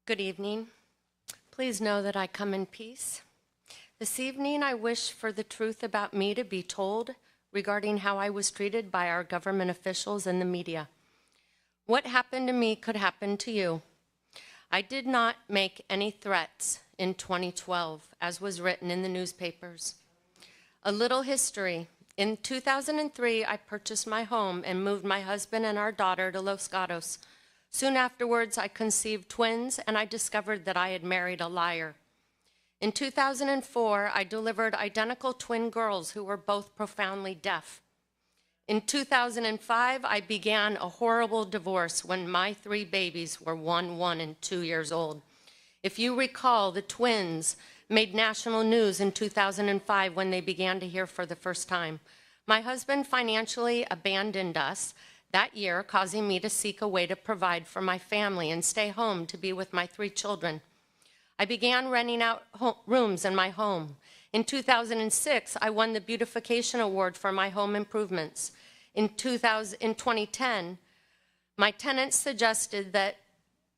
Good evening. Please know that I come in peace. This evening, I wish for the truth about me to be told regarding how I was treated by our government officials and the media. What happened to me could happen to you. I did not make any threats in 2012, as was written in the newspapers. A little history. In 2003, I purchased my home and moved my husband and our daughter to Los Gatos. Soon afterwards, I conceived twins, and I discovered that I had married a liar. In 2004, I delivered identical twin girls who were both profoundly deaf. In 2005, I began a horrible divorce when my 3 babies were 1, 1, and 2 years old. If you recall, the twins made national news in 2005 when they began to hear for the first time. My husband financially abandoned us that year, causing me to seek a way to provide for my family and stay home to be with my 3 children. I began renting out rooms in my home. In 2006, I won the Beautification Award for my home improvements. In 2010, my tenants suggested that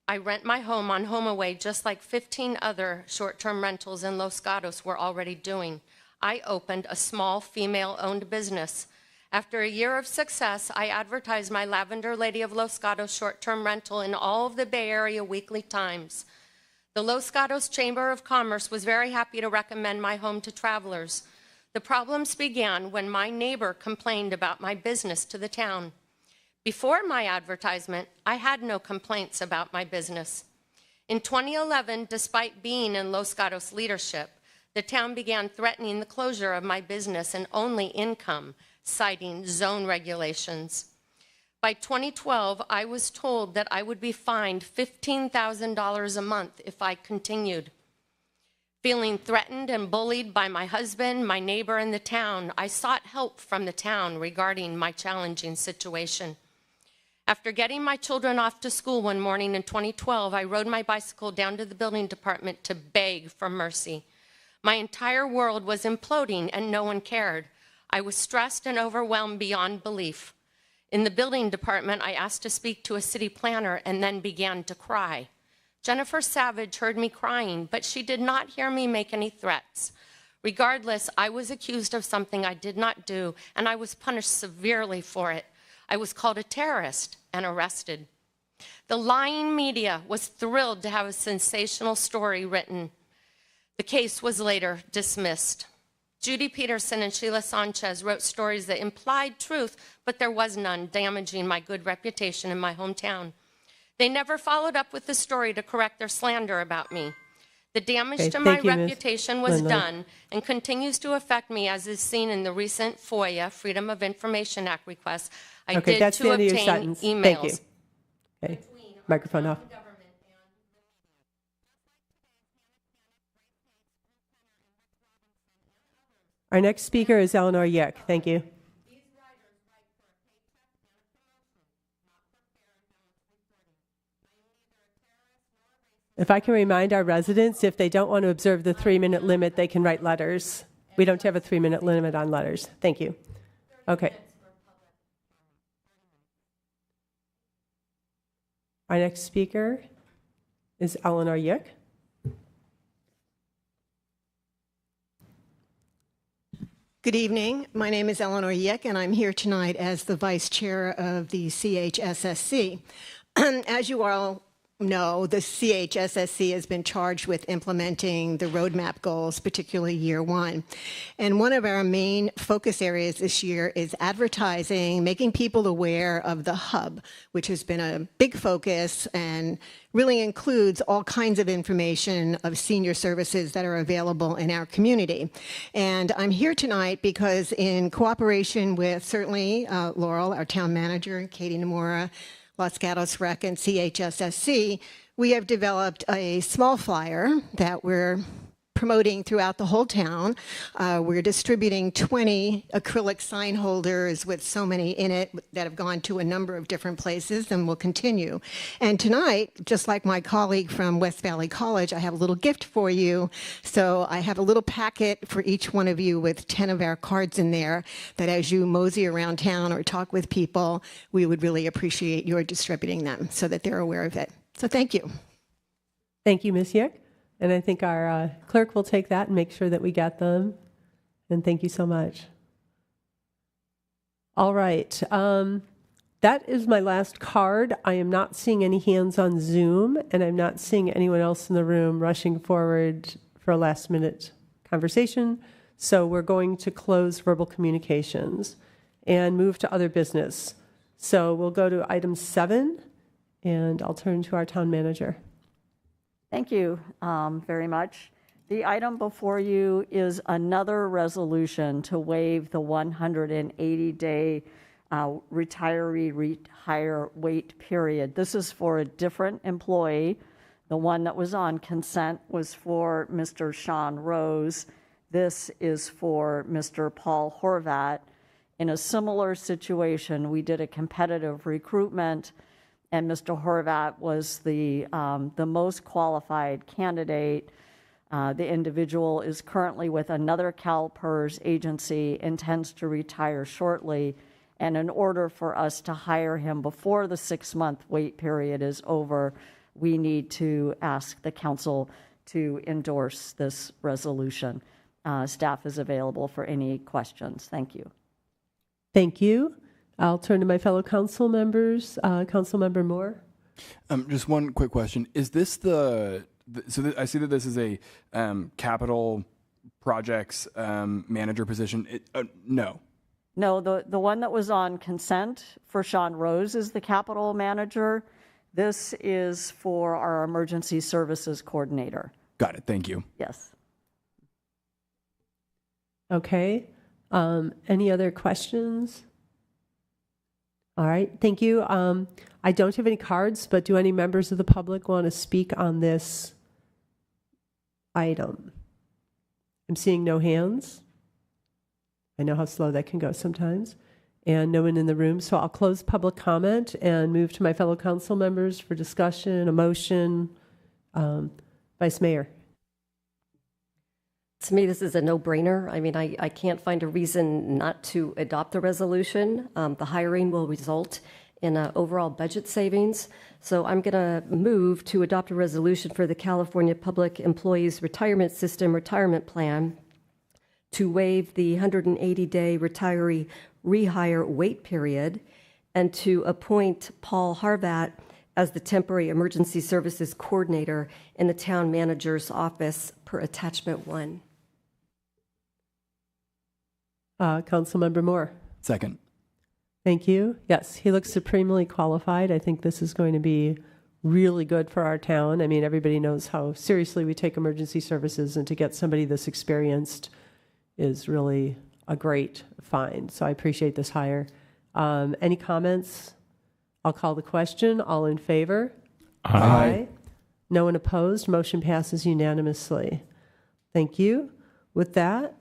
I rent my home on HomeAway, just like 15 other short-term rentals in Los Gatos were already doing. I opened a small female-owned business. After a year of success, I advertised my Lavender Lady of Los Gatos short-term rental in all of the Bay Area weekly times. The Los Gatos Chamber of Commerce was very happy to recommend my home to travelers. The problems began when my neighbor complained about my business to the town. Before my advertisement, I had no complaints about my business. In 2011, despite being in Los Gatos leadership, the town began threatening the closure of my business and only income, citing zone regulations. By 2012, I was told that I would be fined $15,000 a month if I continued. Feeling threatened and bullied by my husband, my neighbor, and the town, I sought help from the town regarding my challenging situation. After getting my children off to school one morning in 2012, I rode my bicycle down to the building department to beg for mercy. My entire world was imploding and no one cared. I was stressed and overwhelmed beyond belief. In the building department, I asked to speak to a city planner and then began to cry. Jennifer Savage heard me crying, but she did not hear me make any threats. Regardless, I was accused of something I did not do, and I was punished severely for it. I was called a terrorist and arrested. The lying media was thrilled to have a sensational story written. The case was later dismissed. Judy Peterson and Sheila Sanchez wrote stories that implied truth, but there was none, damaging my good reputation in my hometown. They never followed up with the story to correct their slander about me. The damage to my reputation was done and continues to affect me, as is seen in the recent FOIA, Freedom of Information Act request I did that's to the end of your obtain sentence. emails. Thank you. Okay. Microphone off. Our next speaker is Eleanor Yick. Thank you. If I can remind our residents, if they don't want to observe the 3-minute limit, they can write letters. We don't have a 3-minute limit on letters. Thank you. Okay. Our next speaker is Eleanor Yick. Good evening. My name is Eleanor Yick, and I'm here tonight as the Vice Chair of the CHSSC. As you all know, the CHSSC has been charged with implementing the roadmap goals, particularly year one. And one of our main focus areas this year is advertising, making people aware of the hub, which has been a big focus and really includes all kinds of information of senior services that are available in our community. And I'm here tonight because in cooperation with certainly Laurel, our town manager, and Katie Nomura, Los Gatos Rec, and CHSSC, we have developed a small flyer that we're promoting throughout the whole town. We're distributing 20 acrylic sign holders with so many in it that have gone to a number of different places and will continue. And tonight, just like my colleague from West Valley College, I have a little gift for you. So I have a little packet for each one of you with 10 of our cards in there that as you mosey around town or talk with people, we would really appreciate your distributing them so that they're aware of it. So thank you. Thank you, Ms. Yick. And I think our clerk will take that and make sure that we get them. And thank you so much. All right. That is my last card. I am not seeing any hands on Zoom, and I'm not seeing anyone else in the room rushing forward for a last-minute conversation. So we're going to close verbal communications and move to other business. So we'll go to item 7, and I'll turn to our town manager. Thank you very much. The item before you is another resolution to waive the 180-day retiree rehire wait period. This is for a different employee. The one that was on consent was for Mr. Sean Rose. This is for Mr. Paul Horvat. In a similar situation, we did a competitive recruitment, and Mr. Horvat was the most qualified candidate. The individual is currently with another CalPERS agency, intends to retire shortly, and in order for us to hire him before the 6-month wait period is over, we need to ask the council to endorse this resolution. Staff is available for any questions. Thank you. Thank you. I'll turn to my fellow council members. Councilmember Moore. Just one quick question. Is this I see that this is a capital projects manager position. No. No, the one that was on consent for Sean Rose is the capital manager. This is for our emergency services coordinator. Got it. Thank you. Yes. Okay. Any other questions? All right, thank you. I don't have any cards, but do any members of the public want to speak on this item? I'm seeing no hands. I know how slow that can go sometimes. And no one in the room, so I'll close public comment and move to my fellow council members for discussion, a motion. Vice Mayor. To me, this is a no-brainer. I mean, I can't find a reason not to adopt the resolution. The hiring will result in overall budget savings. So I'm going to move to adopt a resolution for the California Public Employees Retirement System retirement plan to waive the 180-day retiree rehire wait period and to appoint Paul Horvat as the temporary emergency services coordinator in the town manager's office per attachment 1. Councilmember Moore. Second. Thank you. Yes, he looks supremely qualified. I think this is going to be really good for our town. I mean, everybody knows how seriously we take emergency services, and to get somebody this experienced is really a great find. So I appreciate this hire. Any comments? I'll call the question. All in favor? Aye. No one opposed. Motion passes unanimously. Thank you. With that,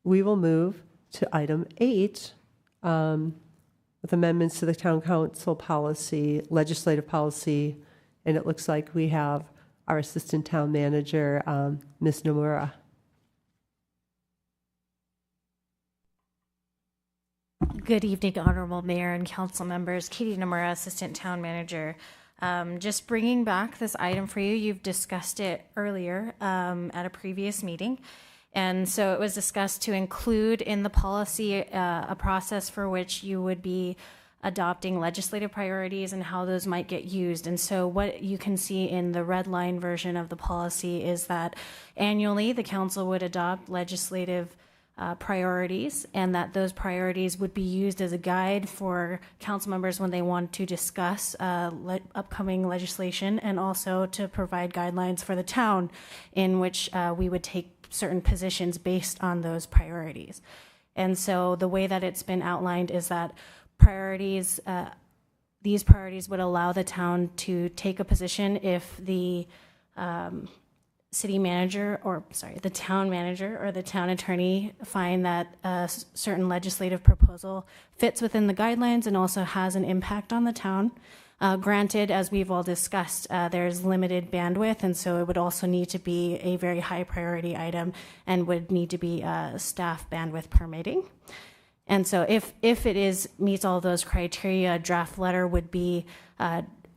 we will move to item 8, with amendments to the town council policy, legislative policy, and it looks like we have our assistant town manager, Ms. Nomura. Good evening, Honorable Mayor and Council members. Katie Nomura, Assistant Town Manager. Just bringing back this item for you. You've discussed it earlier at a previous meeting. And so it was discussed to include in the policy a process for which you would be adopting legislative priorities and how those might get used. And so what you can see in the red line version of the policy is that annually the council would adopt legislative priorities, and that those priorities would be used as a guide for council members when they want to discuss upcoming legislation, and also to provide guidelines for the town in which we would take certain positions based on those priorities. And so the way that it's been outlined is that these priorities would allow the town to take a position if the the town manager or the town attorney find that a certain legislative proposal fits within the guidelines and also has an impact on the town. Granted, as we've all discussed, there's limited bandwidth, and so it would also need to be a very high priority item and would need to be staff bandwidth permitting. And so if it meets all those criteria, a draft letter would be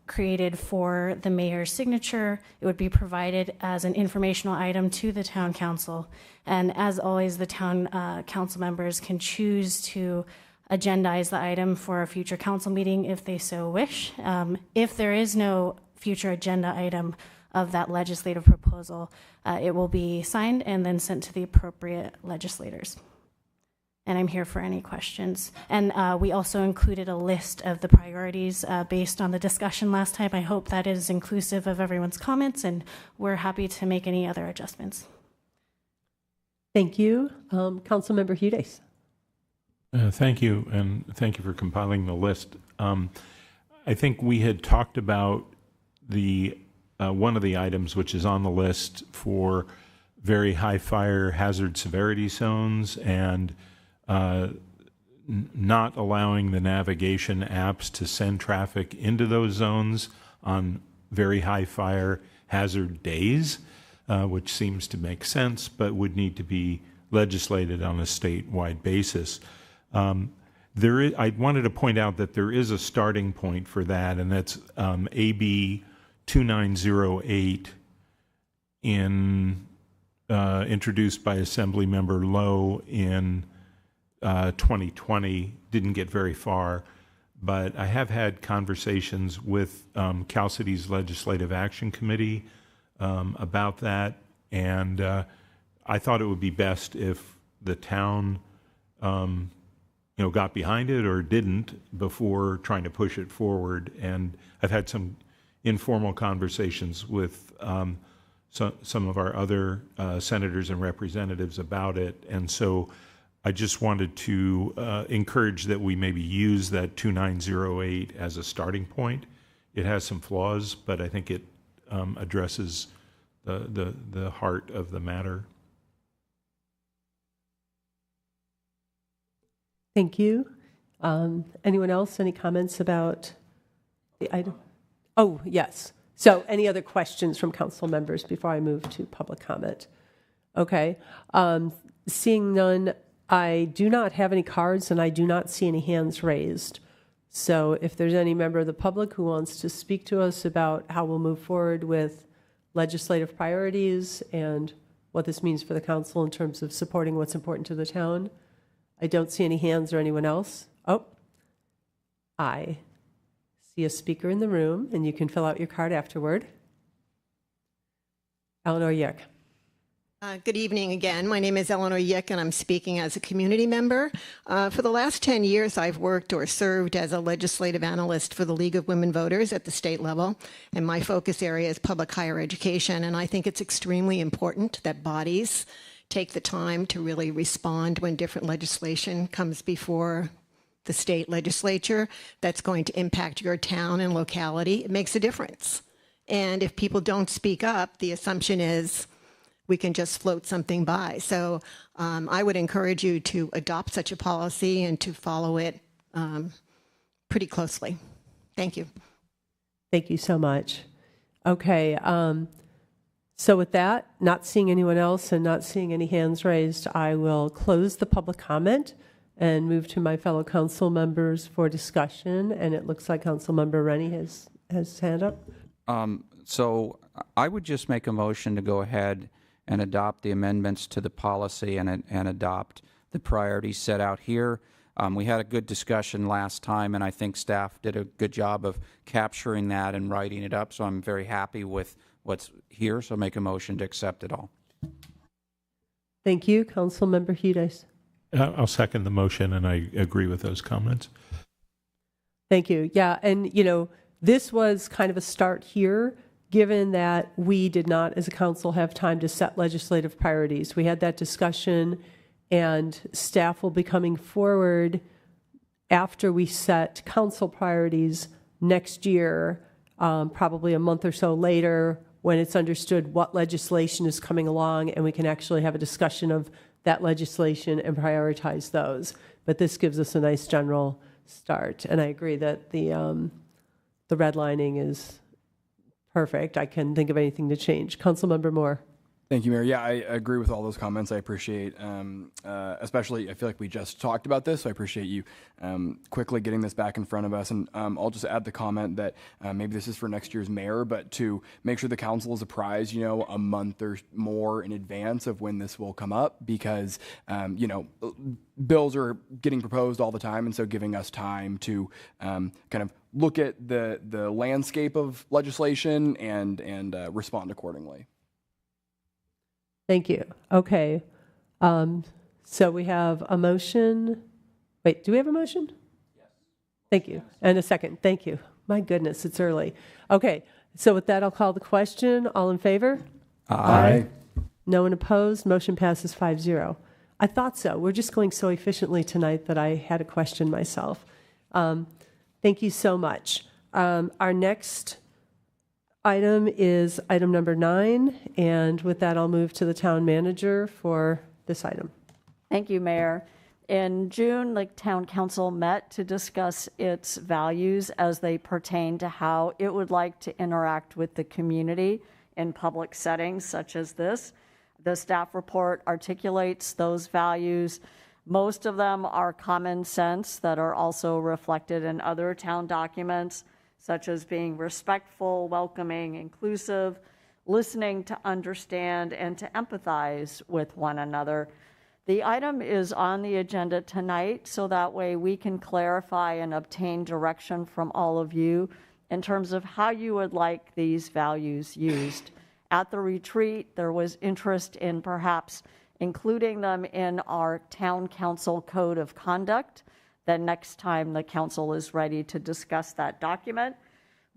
created for the mayor's signature. It would be provided as an informational item to the town council. And as always, the town council members can choose to agendize the item for a future council meeting if they so wish. If there is no future agenda item of that legislative proposal, it will be signed and then sent to the appropriate legislators. And I'm here for any questions. And we also included a list of the priorities based on the discussion last time. I hope that is inclusive of everyone's comments, and we're happy to make any other adjustments. Thank you. Councilmember Hudes. Thank you, and thank you for compiling the list. I think we had talked about the one of the items which is on the list for very high fire hazard severity zones, and not allowing the navigation apps to send traffic into those zones on very high fire hazard days, which seems to make sense, but would need to be legislated on a statewide basis. I wanted to point out that there is a starting point for that, and that's AB 2908 introduced by Assemblymember Lowe in 2020, didn't get very far, but I have had conversations with Cal City's Legislative Action Committee about that, and I thought it would be best if the town got behind it or didn't before trying to push it forward. And I've had some informal conversations with some of our other senators and representatives about it, and so I just wanted to encourage that we maybe use that 2908 as a starting point. It has some flaws, but I think it addresses the heart of the matter. Thank you. Anyone else? Any comments about the item? Oh, yes. So any other questions from council members before I move to public comment? Okay. Seeing none, I do not have any cards and I do not see any hands raised. So if there's any member of the public who wants to speak to us about how we'll move forward with legislative priorities and what this means for the council in terms of supporting what's important to the town. I don't see any hands or anyone else. Oh, I see a speaker in the room, and you can fill out your card afterward. Eleanor Yick. Good evening again. My name is Eleanor Yick, and I'm speaking as a community member. For the last 10 years, I've worked or served as a legislative analyst for the League of Women Voters at the state level, and my focus area is public higher education. And I think it's extremely important that bodies take the time to really respond when different legislation comes before the state legislature that's going to impact your town and locality. It makes a difference. And if people don't speak up, the assumption is we can just float something by. So I would encourage you to adopt such a policy and to follow it pretty closely. Thank you. Thank you so much. Okay, so with that, not seeing anyone else and not seeing any hands raised, I will close the public comment and move to my fellow council members for discussion. And it looks like Councilmember Rennie has his hand up. So I would just make a motion to go ahead and adopt the amendments to the policy and adopt the priorities set out here. We had a good discussion last time, and I think staff did a good job of capturing that and writing it up, so I'm very happy with what's here, so make a motion to accept it all. Thank you. Councilmember Hudes. I'll second the motion, and I agree with those comments. Thank you. Yeah, and this was kind of a start here, given that we did not, as a council, have time to set legislative priorities. We had that discussion, and staff will be coming forward after we set council priorities next year, probably a month or so later, when it's understood what legislation is coming along, and we can actually have a discussion of that legislation and prioritize those. But this gives us a nice general start, and I agree that the redlining is perfect. I can't think of anything to change. Councilmember Moore. Thank you, Mayor. Yeah, I agree with all those comments. I appreciate, especially, I feel like we just talked about this, so I appreciate you quickly getting this back in front of us. And I'll just add the comment that maybe this is for next year's mayor, but to make sure the council is apprised, a month or more in advance of when this will come up, because, bills are getting proposed all the time, and so giving us time to kind of look at the landscape of legislation and respond accordingly. Thank you. Okay. So we have a motion. Wait, do we have a motion? Yes. Thank you. And a second. Thank you. My goodness, it's early. Okay. So with that, I'll call the question. All in favor? Aye. No one opposed. Motion passes 5-0. I thought so. We're just going so efficiently tonight that I had a question myself. Thank you so much. Our next item is item number 9, and with that, I'll move to the town manager for this item. Thank you, Mayor. In June, the town council met to discuss its values as they pertain to how it would like to interact with the community in public settings such as this. The staff report articulates those values. Most of them are common sense that are also reflected in other town documents, such as being respectful, welcoming, inclusive, listening to understand, and to empathize with one another. The item is on the agenda tonight, so that way we can clarify and obtain direction from all of you in terms of how you would like these values used. At the retreat, there was interest in perhaps including them in our town council code of conduct. Then next time the council is ready to discuss that document.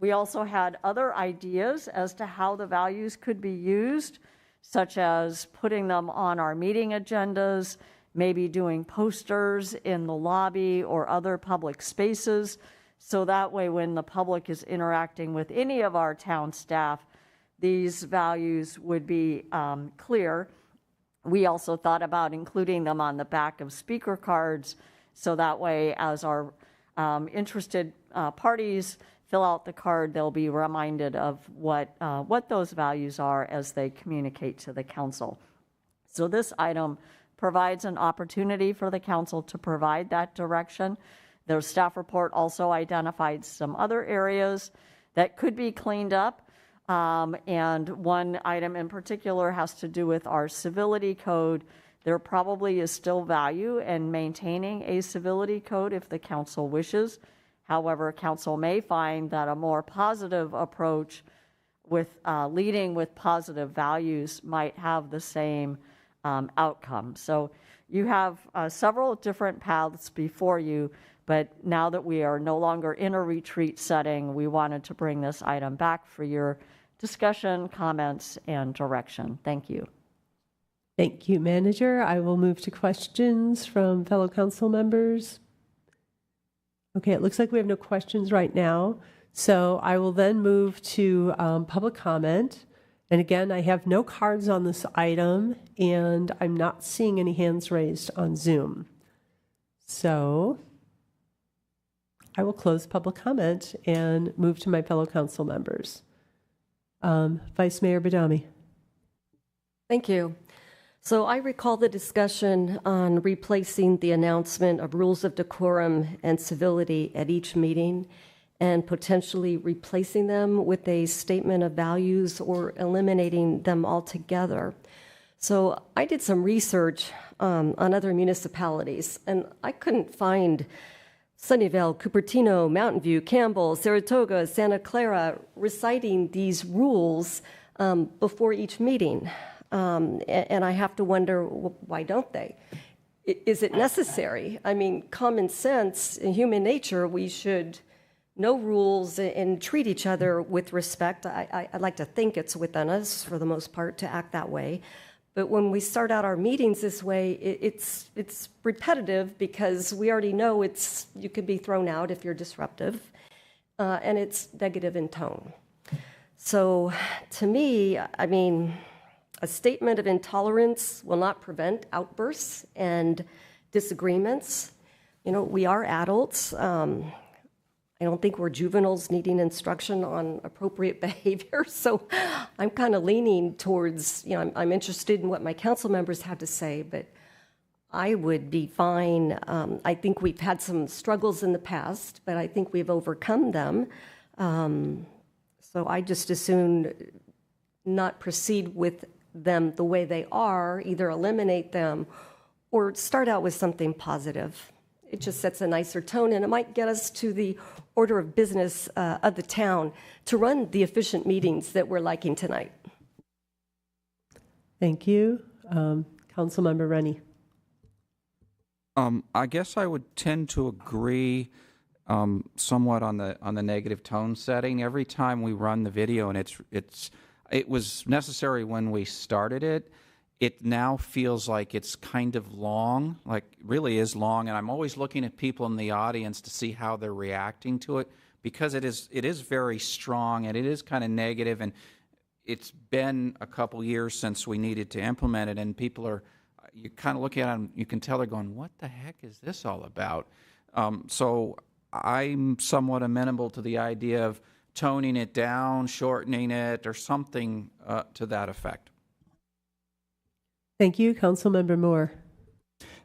We also had other ideas as to how the values could be used, such as putting them on our meeting agendas, maybe doing posters in the lobby or other public spaces, so that way when the public is interacting with any of our town staff, these values would be clear. We also thought about including them on the back of speaker cards, so that way, as our interested parties fill out the card, they'll be reminded of what those values are as they communicate to the council. So this item provides an opportunity for the council to provide that direction. Their staff report also identified some other areas that could be cleaned up. And one item in particular has to do with our civility code. There probably is still value in maintaining a civility code if the council wishes. However, council may find that a more positive approach with leading with positive values might have the same outcome. So you have several different paths before you, but now that we are no longer in a retreat setting, we wanted to bring this item back for your discussion, comments, and direction. Thank you. Thank you, Manager. I will move to questions from fellow council members. Okay, it looks like we have no questions right now. So I will then move to public comment. And again, I have no cards on this item, and I'm not seeing any hands raised on Zoom. So I will close public comment and move to my fellow council members. Vice Mayor Badami. Thank you. So I recall the discussion on replacing the announcement of rules of decorum and civility at each meeting and potentially replacing them with a statement of values or eliminating them altogether. So I did some research on other municipalities, and I couldn't find Sunnyvale, Cupertino, Mountain View, Campbell, Saratoga, Santa Clara reciting these rules before each meeting. And I have to wonder, why don't they? Is it necessary? I mean, common sense and human nature, we should know rules and treat each other with respect. I like to think it's within us, for the most part, to act that way. But when we start out our meetings this way, it's repetitive because we already know you can be thrown out if you're disruptive, and it's negative in tone. So to me, I mean, a statement of intolerance will not prevent outbursts and disagreements. You know, we are adults. I don't think we're juveniles needing instruction on appropriate behavior. So I'm kind of leaning towards, you know, I'm interested in what my council members have to say, but I would be fine. I think we've had some struggles in the past, but I think we've overcome them. So I just as soon not proceed with them the way they are, either eliminate them or start out with something positive. It just sets a nicer tone, and it might get us to the order of business of the town to run the efficient meetings that we're liking tonight. Thank you. Councilmember Rennie. I guess I would tend to agree somewhat on the negative tone setting. Every time we run the video, and it was necessary when we started it. It now feels like it's kind of long, like really is long, and I'm always looking at people in the audience to see how they're reacting to it, because it is very strong and it is kind of negative, and it's been a couple years since we needed to implement it, and people are, you kind of look at them, you can tell they're going, what the heck is this all about? So I'm somewhat amenable to the idea of toning it down, shortening it, or something to that effect. Thank you. Councilmember Moore.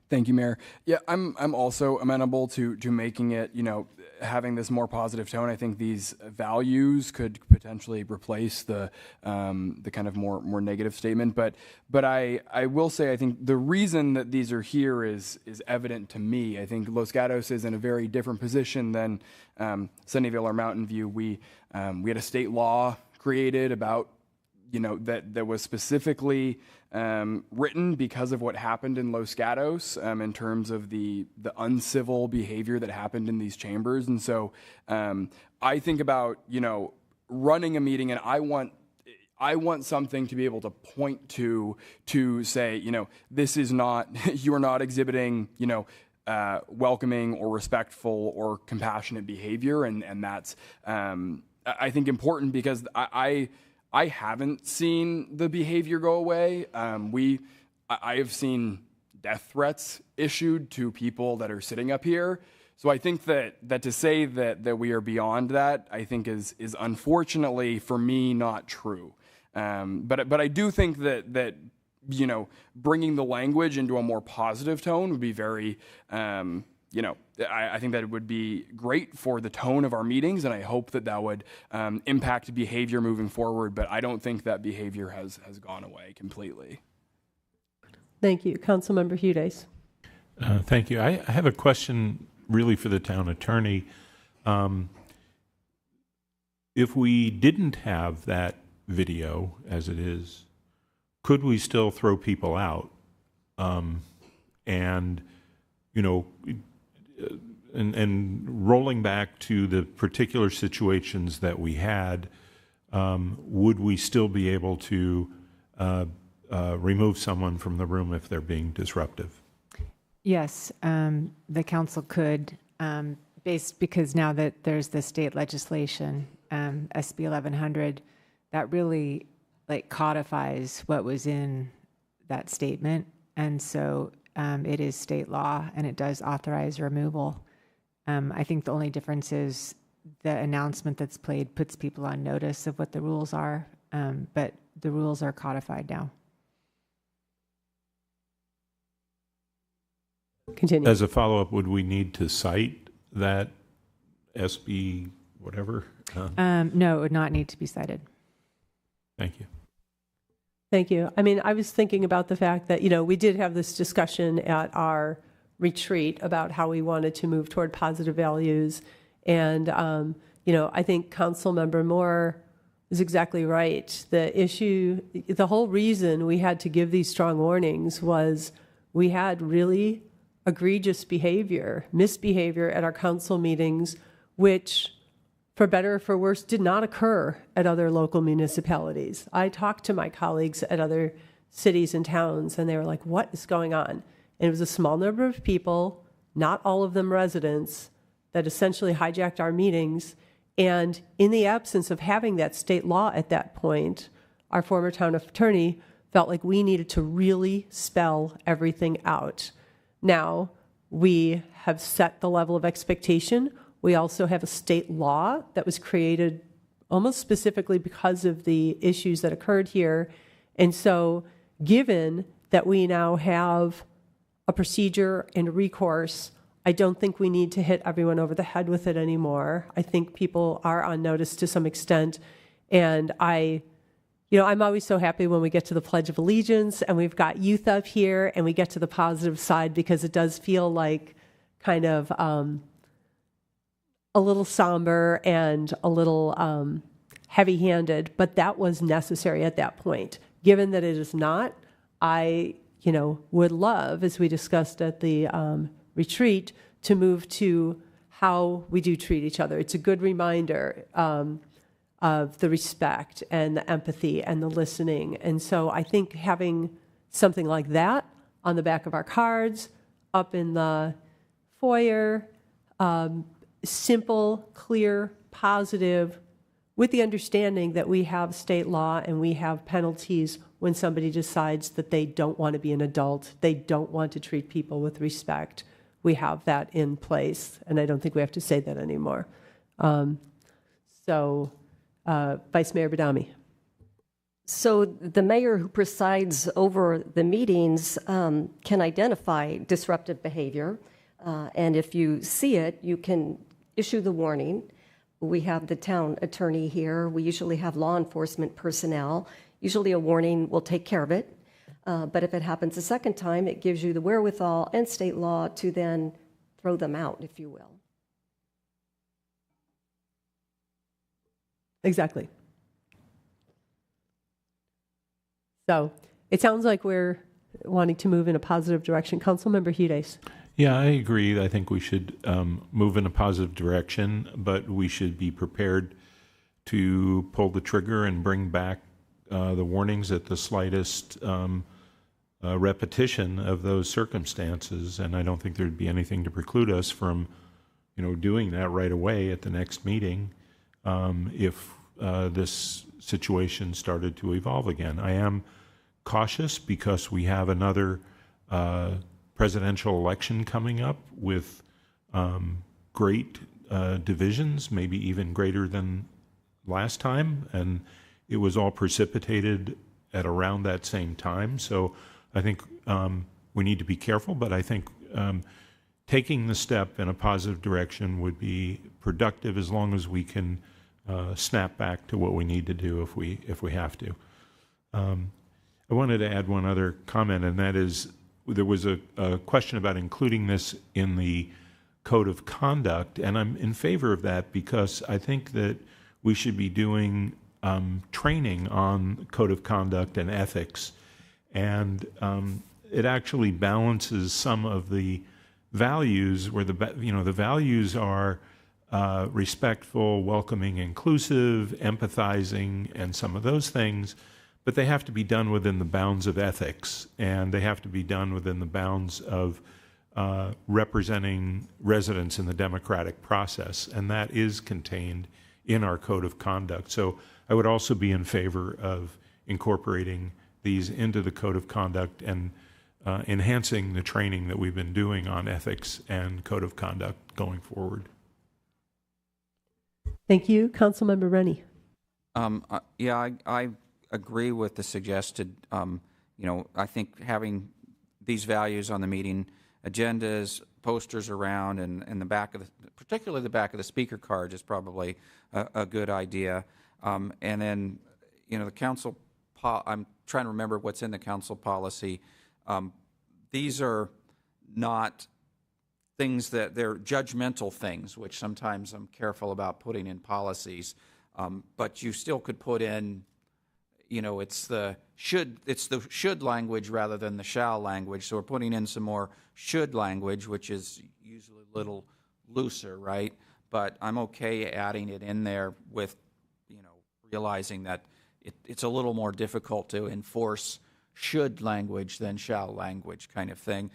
Thank you, Mayor. Yeah, I'm also amenable to making it, you know, having this more positive tone. I think these values could potentially replace the kind of more negative statement. But I will say I think the reason that these are here is evident to me. I think Los Gatos is in a very different position than Sunnyvale or Mountain View. We had a state law created about, you know, that was specifically written because of what happened in Los Gatos in terms of the uncivil behavior that happened in these chambers. And so I think about, you know, running a meeting, and I want something to be able to point to say, you know, this is not, you are not exhibiting, you know, welcoming or respectful or compassionate behavior. And that's, I think, important because I haven't seen the behavior go away. I have seen death threats issued to people that are sitting up here. So I think that to say that we are beyond that, I think is unfortunately for me not true. But I do think that you know, bringing the language into a more positive tone would be very you know, I think that it would be great for the tone of our meetings, and I hope that would impact behavior moving forward, but I don't think that behavior has gone away completely. Thank you. Councilmember Hudes. Thank you. I have a question really for the town attorney. If we didn't have that video as it is, could we still throw people out? And, you know, and rolling back to the particular situations that we had, would we still be able to remove someone from the room if they're being disruptive? Yes, the council could, because now that there's the state legislation, SB 1100, that really like codifies what was in that statement. And so it is state law and it does authorize removal. I think the only difference is the announcement that's played puts people on notice of what the rules are, but the rules are codified now. Continue. As a follow-up, would we need to cite that SB whatever? No, it would not need to be cited. Thank you. Thank you. I mean, I was thinking about the fact that, you know, we did have this discussion at our retreat about how we wanted to move toward positive values. And, you know, I think Councilmember Moore is exactly right. The whole reason we had to give these strong warnings was we had really egregious misbehavior at our council meetings, which, for better or for worse, did not occur at other local municipalities. I talked to my colleagues at other cities and towns, and they were like, what is going on? And it was a small number of people, not all of them residents, that essentially hijacked our meetings. And in the absence of having that state law at that point, our former town attorney felt like we needed to really spell everything out. Now, we have set the level of expectation. We also have a state law that was created almost specifically because of the issues that occurred here. And so, given that we now have a procedure and a recourse, I don't think we need to hit everyone over the head with it anymore. I think people are on notice to some extent. And I'm always so happy when we get to the Pledge of Allegiance and we've got youth up here and we get to the positive side, because it does feel like kind of a little somber and a little heavy-handed, but that was necessary at that point. Given that it is not, I would love, as we discussed at the retreat, to move to how we do treat each other. It's a good reminder of the respect and the empathy and the listening. And so I think having something like that on the back of our cards, up in the foyer, simple, clear, positive, with the understanding that we have state law and we have penalties when somebody decides that they don't want to be an adult, they don't want to treat people with respect. We have that in place, and I don't think we have to say that anymore. Vice Mayor Badami. So the mayor who presides over the meetings can identify disruptive behavior, and if you see it, you can issue the warning. We have the town attorney here. We usually have law enforcement personnel. Usually a warning will take care of it. But if it happens a second time, it gives you the wherewithal and state law to then throw them out, if you will. Exactly. So it sounds like we're wanting to move in a positive direction. Councilmember Hudes. Yeah, I agree. I think we should move in a positive direction, but we should be prepared to pull the trigger and bring back the warnings at the slightest repetition of those circumstances. And I don't think there'd be anything to preclude us from, doing that right away at the next meeting if this situation started to evolve again. I am cautious because we have another presidential election coming up with great divisions, maybe even greater than last time, and it was all precipitated at around that same time. So I think we need to be careful, but I think taking the step in a positive direction would be productive as long as we can snap back to what we need to do if we have to. I wanted to add one other comment, and that is there was a question about including this in the code of conduct, and I'm in favor of that because I think that we should be doing training on code of conduct and ethics, and it actually balances some of the values where the values are respectful, welcoming, inclusive, empathizing, and some of those things, but they have to be done within the bounds of ethics, and they have to be done within the bounds of representing residents in the democratic process, and that is contained in our code of conduct. So I would also be in favor of incorporating these into the code of conduct and enhancing the training that we've been doing on ethics and code of conduct going forward. Thank you. Councilmember Rennie. Yeah, I agree with the suggested, I think having these values on the meeting agendas, posters around, and the back of particularly the back of the speaker cards is probably a good idea. And then, the council, I'm trying to remember what's in the council policy. These are not things that they're judgmental things, which sometimes I'm careful about putting in policies. But you still could put in, it's the should language rather than the shall language. So we're putting in some more should language, which is usually a little looser, right? But I'm okay adding it in there with, realizing that it's a little more difficult to enforce should language than shall language kind of thing.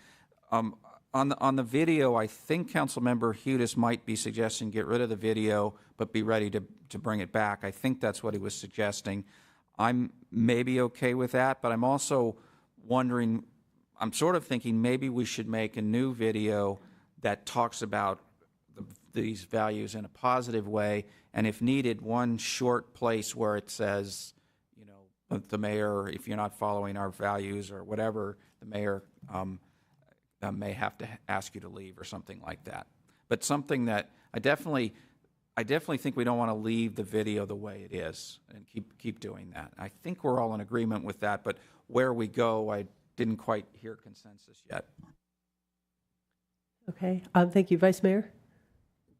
On the video, I think Councilmember Hudis might be suggesting get rid of the video, but be ready to bring it back. I think that's what he was suggesting. I'm maybe okay with that, but I'm also wondering, I'm sort of thinking maybe we should make a new video that talks about these values in a positive way, and if needed, one short place where it says, the mayor, if you're not following our values or whatever, the mayor may have to ask you to leave or something like that. But something that I definitely think we don't want to leave the video the way it is and keep doing that. I think we're all in agreement with that, but where we go, I didn't quite hear consensus yet. Okay. Thank you. Vice Mayor?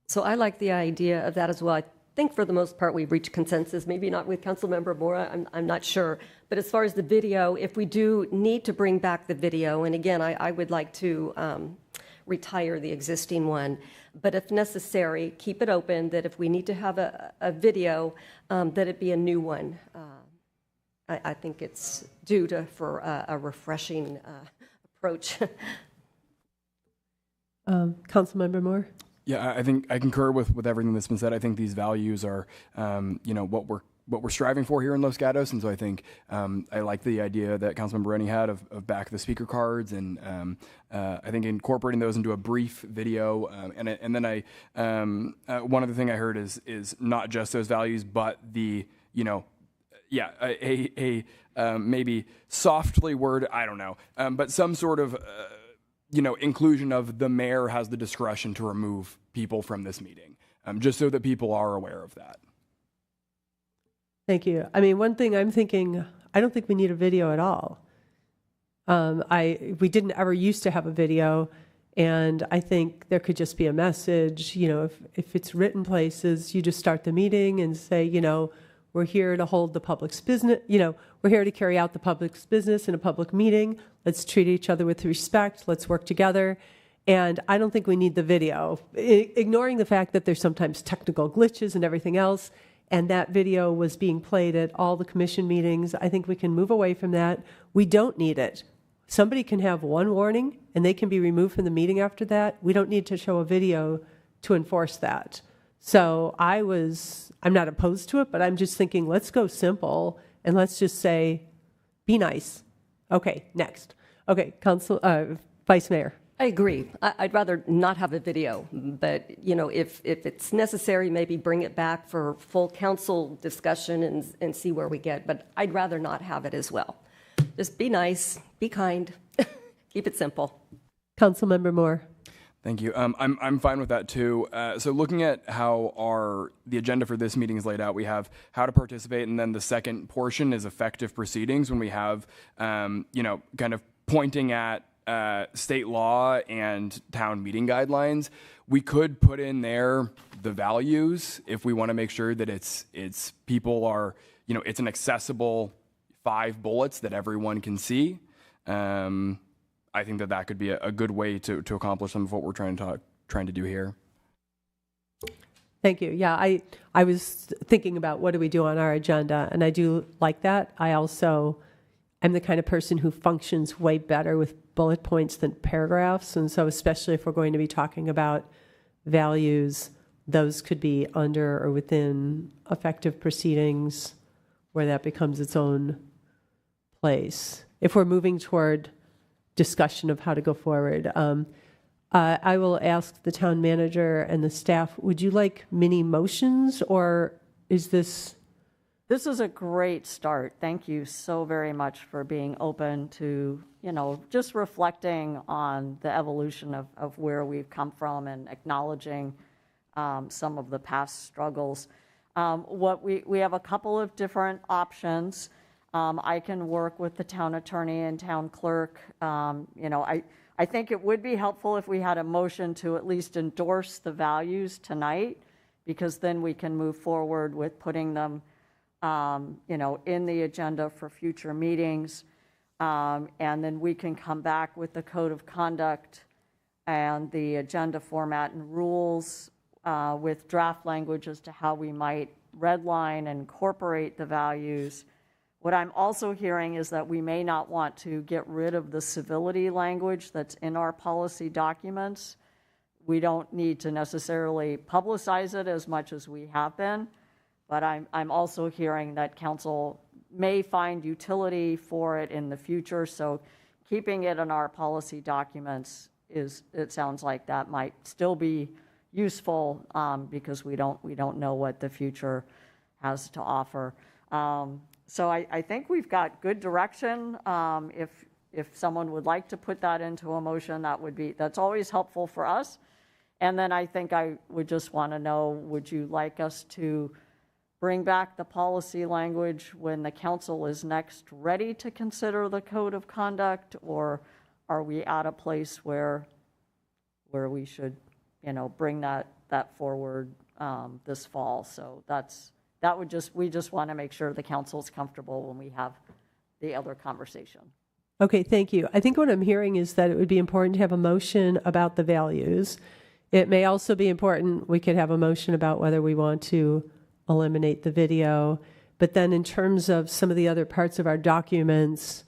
So I like the idea of that as well. I think for the most part we've reached consensus, maybe not with Councilmember Mora, I'm not sure. But as far as the video, if we do need to bring back the video, and again, I would like to retire the existing one, but if necessary, keep it open, that if we need to have a video, that it be a new one. I think it's due for a refreshing approach. Councilmember Moore? Yeah, I think I concur with everything that's been said. I think these values are, what we're striving for here in Los Gatos, and so I think I like the idea that Councilmember Rennie had of back the speaker cards, and I think incorporating those into a brief video, and then one other thing I heard is not just those values, but the maybe softly worded, I don't know, but some sort of inclusion of the mayor has the discretion to remove people from this meeting, just so that people are aware of that. Thank you. I mean, one thing I'm thinking, I don't think we need a video at all. We didn't ever used to have a video, and I think there could just be a message, if it's written places, you just start the meeting and say, we're here to hold the public's business, we're here to carry out the public's business in a public meeting. Let's treat each other with respect. Let's work together. And I don't think we need the video, ignoring the fact that there's sometimes technical glitches and everything else. And that video was being played at all the commission meetings. I think we can move away from that. We don't need it. Somebody can have one warning and they can be removed from the meeting after that. We don't need to show a video to enforce that. So I'm not opposed to it, but I'm just thinking, let's go simple and let's just say, be nice. Okay, next. Okay, Vice Mayor. I agree. I'd rather not have a video, but if it's necessary, maybe bring it back for full council discussion and see where we get. But I'd rather not have it as well. Just be nice, be kind, keep it simple. Councilmember Moore. Thank you. I'm fine with that too. So looking at how the agenda for this meeting is laid out, we have how to participate, and then the second portion is effective proceedings, when we have kind of pointing at state law and town meeting guidelines, we could put in there the values if we want to make sure that it's people are, it's an accessible 5 bullets that everyone can see. I think that could be a good way to accomplish some of what we're trying to do here. Thank you. Yeah, I was thinking about what do we do on our agenda, and I do like that. I also am the kind of person who functions way better with bullet points than paragraphs, and so especially if we're going to be talking about values, those could be under or within effective proceedings where that becomes its own place. If we're moving toward discussion of how to go forward, I will ask the town manager and the staff, would you like mini motions, or is this? This is a great start. Thank you so very much for being open to, just reflecting on the evolution of where we've come from and acknowledging some of the past struggles. What we have a couple of different options. I can work with the town attorney and town clerk. I think it would be helpful if we had a motion to at least endorse the values tonight, because then we can move forward with putting them, in the agenda for future meetings. And then we can come back with the code of conduct and the agenda format and rules with draft language as to how we might redline and incorporate the values. What I'm also hearing is that we may not want to get rid of the civility language that's in our policy documents. We don't need to necessarily publicize it as much as we have been, but I'm also hearing that council may find utility for it in the future. So keeping it in our policy documents it sounds like that might still be useful because we don't know what the future has to offer. So I think we've got good direction. If someone would like to put that into a motion, that's always helpful for us. And then I think I would just want to know, would you like us to bring back the policy language when the council is next ready to consider the code of conduct, or are we at a place where we should, bring that forward this fall? So we just want to make sure the council's comfortable when we have the other conversation. Okay, thank you. I think what I'm hearing is that it would be important to have a motion about the values. It may also be important, we could have a motion about whether we want to eliminate the video. But then in terms of some of the other parts of our documents,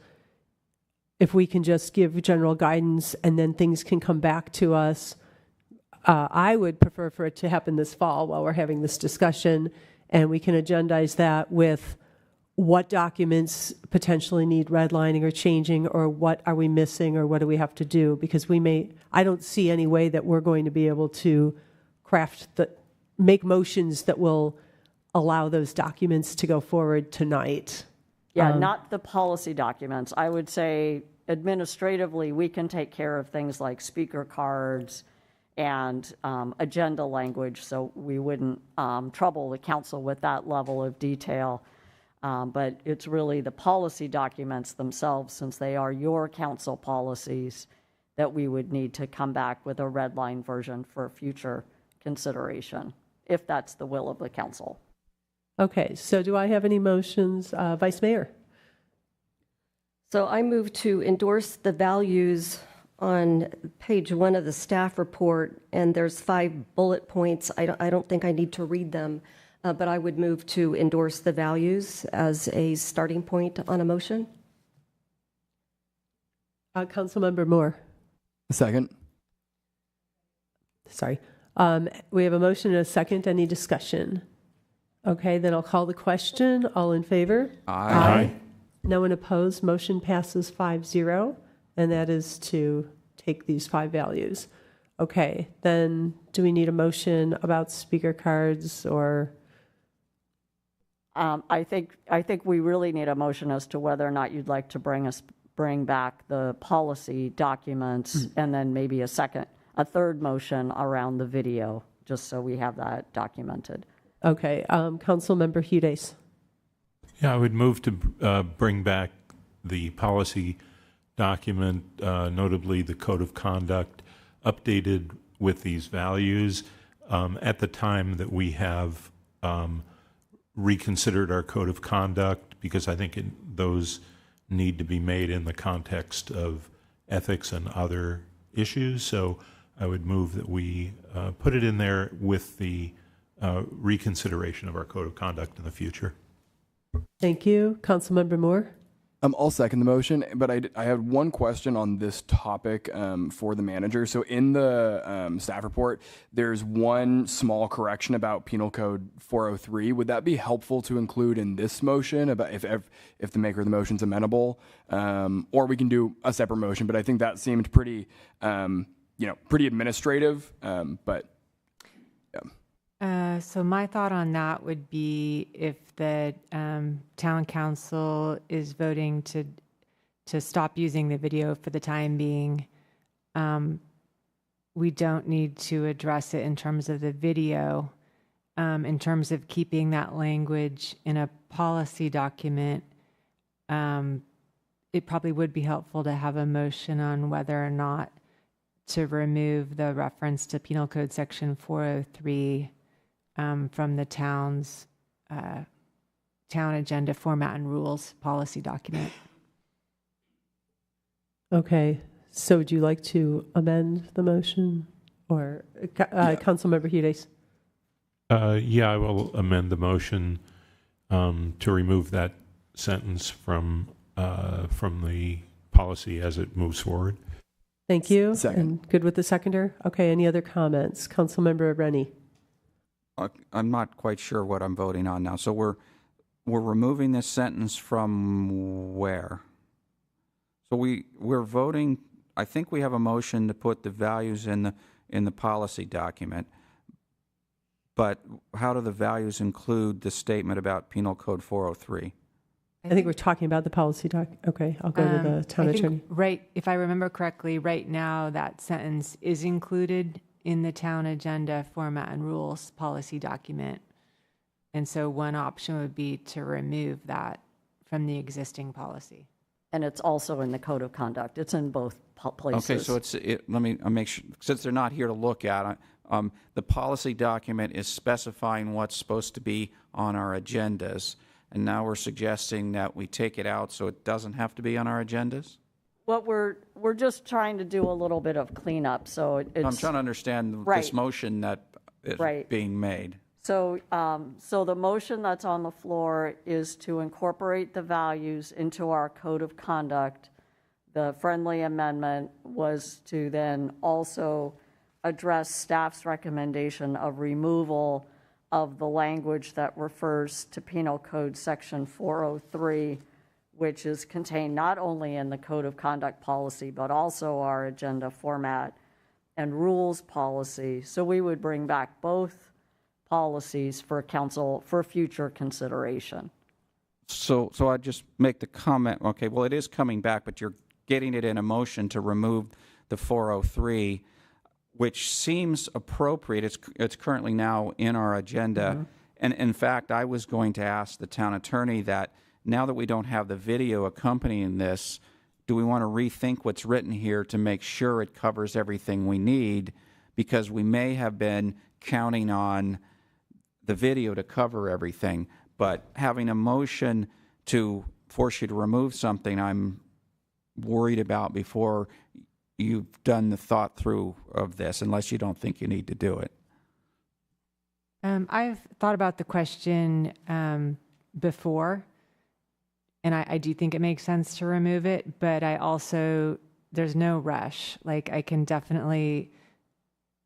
if we can just give general guidance and then things can come back to us, I would prefer for it to happen this fall while we're having this discussion, and we can agendize that with what documents potentially need redlining or changing, or what are we missing, or what do we have to do? Because I don't see any way that we're going to be able to make motions that will allow those documents to go forward tonight. Yeah, not the policy documents. I would say administratively, we can take care of things like speaker cards and agenda language, so we wouldn't trouble the council with that level of detail. But it's really the policy documents themselves, since they are your council policies, that we would need to come back with a red line version for future consideration, if that's the will of the council. Okay, so do I have any motions? Vice Mayor? So I move to endorse the values on page 1 of the staff report, and there's 5 bullet points. I don't think I need to read them, but I would move to endorse the values as a starting point on a motion. Councilmember Moore. Second. Sorry. We have a motion and a second. Any discussion? Okay, then I'll call the question. All in favor? Aye. No one opposed. Motion passes 5-0, and that is to take these 5 values. Okay, then do we need a motion about speaker cards, or? I think we really need a motion as to whether or not you'd like to bring back the policy documents, and then maybe a third motion around the video, just so we have that documented. Okay, Councilmember Hudes. Yeah, I would move to bring back the policy document, notably the code of conduct, updated with these values at the time that we have reconsidered our code of conduct, because I think those need to be made in the context of ethics and other issues. So I would move that we put it in there with the reconsideration of our code of conduct in the future. Thank you. Councilmember Moore? I'll second the motion, but I had one question on this topic for the manager. So in the staff report, there's one small correction about Penal Code 403. Would that be helpful to include in this motion about if the maker of the motion is amenable, or we can do a separate motion? But I think that seemed pretty, pretty administrative. But yeah. So my thought on that would be if the town council is voting to stop using the video for the time being, we don't need to address it in terms of the video. In terms of keeping that language in a policy document, it probably would be helpful to have a motion on whether or not to remove the reference to Penal Code Section 403 from the town's town agenda format and rules policy document. Okay, so would you like to amend the motion? Or Councilmember Hudes? Yeah, I will amend the motion to remove that sentence from the policy as it moves forward. Thank you. Second. And good with the seconder? Okay, any other comments? Councilmember Rennie? I'm not quite sure what I'm voting on now. So we're removing this sentence from where? So we're voting. I think we have a motion to put the values in the policy document. But how do the values include the statement about Penal Code 403? I think we're talking about the policy doc. Okay, I'll go to the town attorney. Right, if I remember correctly, right now that sentence is included in the town agenda format and rules policy document. And so one option would be to remove that from the existing policy. And it's also in the code of conduct. It's in both places. Okay, so let me make sure, since they're not here to look at it, the policy document is specifying what's supposed to be on our agendas, and now we're suggesting that we take it out so it doesn't have to be on our agendas? What we're just trying to do a little bit of cleanup, so it's... I'm trying to understand this motion that is being made. So, so the motion that's on the floor is to incorporate the values into our code of conduct. The friendly amendment was to then also address staff's recommendation of removal of the language that refers to Penal Code Section 403, which is contained not only in the code of conduct policy, but also our agenda format and rules policy. So we would bring back both policies for council for future consideration. So I just make the comment, okay, well, it is coming back, but you're getting it in a motion to remove the 403, which seems appropriate. It's currently now in our agenda. Mm-hmm. And in fact, I was going to ask the town attorney that now that we don't have the video accompanying this, do we want to rethink what's written here to make sure it covers everything we need? Because we may have been counting on the video to cover everything, but having a motion to force you to remove something, I'm worried about before you've done the thought through of this, unless you don't think you need to do it. I've thought about the question before, and I do think it makes sense to remove it, but I also, there's no rush. Like, I can definitely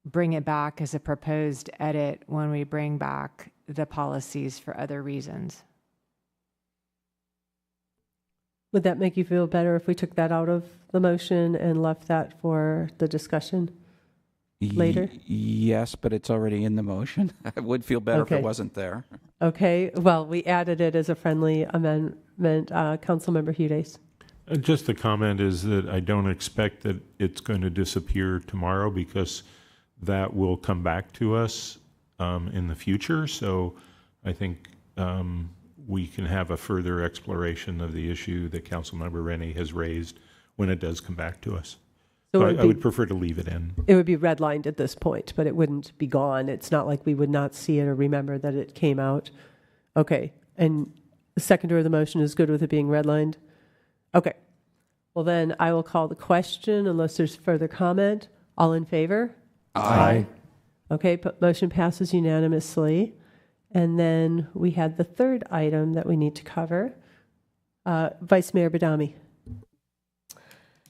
bring it back as a proposed edit when we bring back the policies for other reasons. Would that make you feel better if we took that out of the motion and left that for the discussion later? Yes, but it's already in the motion. I would feel better if it wasn't there. Okay, well, we added it as a friendly amendment. Councilmember Hudes. Just the comment is that I don't expect that it's going to disappear tomorrow, because that will come back to us in the future. So I think we can have a further exploration of the issue that Councilmember Rennie has raised when it does come back to us. So So it would I be- would prefer to leave it in. It would be redlined at this point, but it wouldn't be gone. It's not like we would not see it or remember that it came out. Okay. And the seconder of the motion is good with it being redlined? Okay. Well, then I will call the question unless there's further comment. All in favor? Aye. Okay, motion passes unanimously. And then we had the third item that we need to cover. Vice Mayor Badami.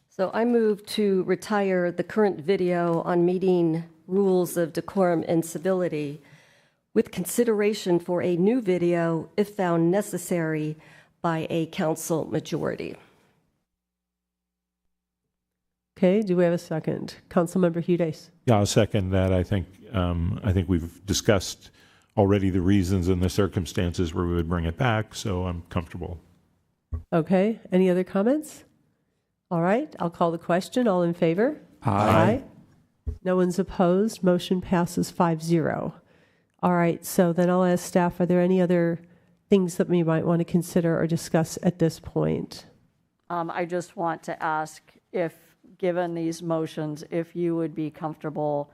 So I move to retire the current video on meeting rules of decorum and civility with consideration for a new video if found necessary by a council majority. Okay, do we have a second? Councilmember Hudes. Yeah, I'll second that. I think we've discussed already the reasons and the circumstances where we would bring it back, so I'm comfortable. Okay, any other comments? All right, I'll call the question. All in favor? Aye. No one's opposed. Motion passes 5-0. All right, so then I'll ask staff, are there any other things that we might want to consider or discuss at this point? I just want to ask if, given these motions, if you would be comfortable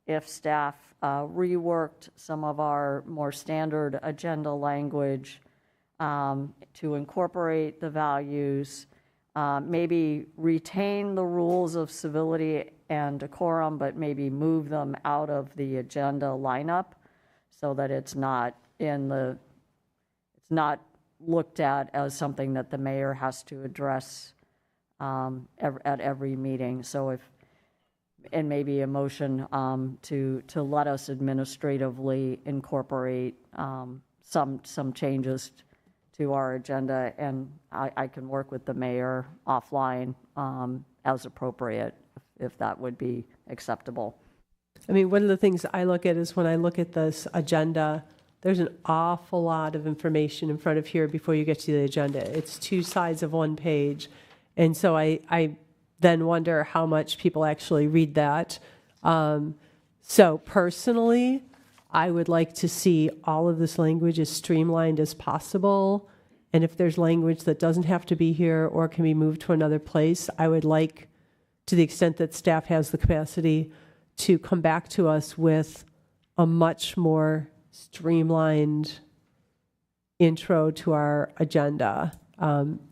if staff reworked some of our more standard agenda language to incorporate the values, maybe retain the rules of civility and decorum, but maybe move them out of the agenda lineup so that it's not looked at as something that the mayor has to address at every meeting. So and maybe a motion to let us administratively incorporate some changes to our agenda, and I can work with the mayor offline as appropriate, if that would be acceptable. I mean, one of the things I look at is when I look at this agenda, there's an awful lot of information in front of here before you get to the agenda. It's 2 sides of 1 page. And so I then wonder how much people actually read that. So personally, I would like to see all of this language as streamlined as possible. And if there's language that doesn't have to be here or can be moved to another place, I would like, to the extent that staff has the capacity, to come back to us with a much more streamlined intro to our agenda.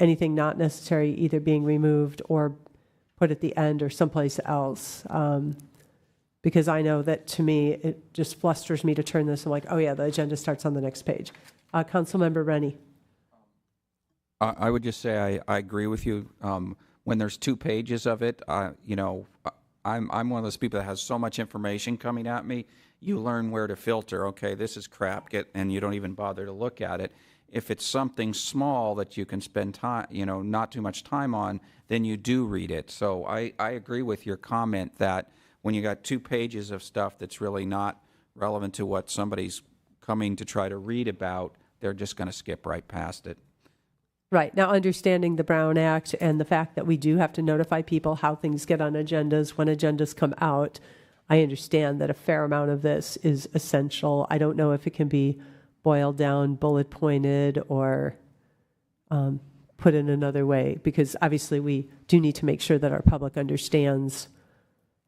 Anything not necessary either being removed or put at the end or someplace else. Because I know that, to me, it just flusters me to turn this. I'm like, oh yeah, the agenda starts on the next page. Councilmember Rennie. I would just say I agree with you. When there's 2 pages of it, I'm one of those people that has so much information coming at me. You learn where to filter. Okay, this is crap, and you don't even bother to look at it. If it's something small that you can spend time, not too much time on, then you do read it. So I agree with your comment that when you got 2 pages of stuff that's really not relevant to what somebody's coming to try to read about, they're just going to skip right past it. Right. Now, understanding the Brown Act and the fact that we do have to notify people how things get on agendas when agendas come out, I understand that a fair amount of this is essential. I don't know if it can be boiled down, bullet pointed, or put in another way, because obviously we do need to make sure that our public understands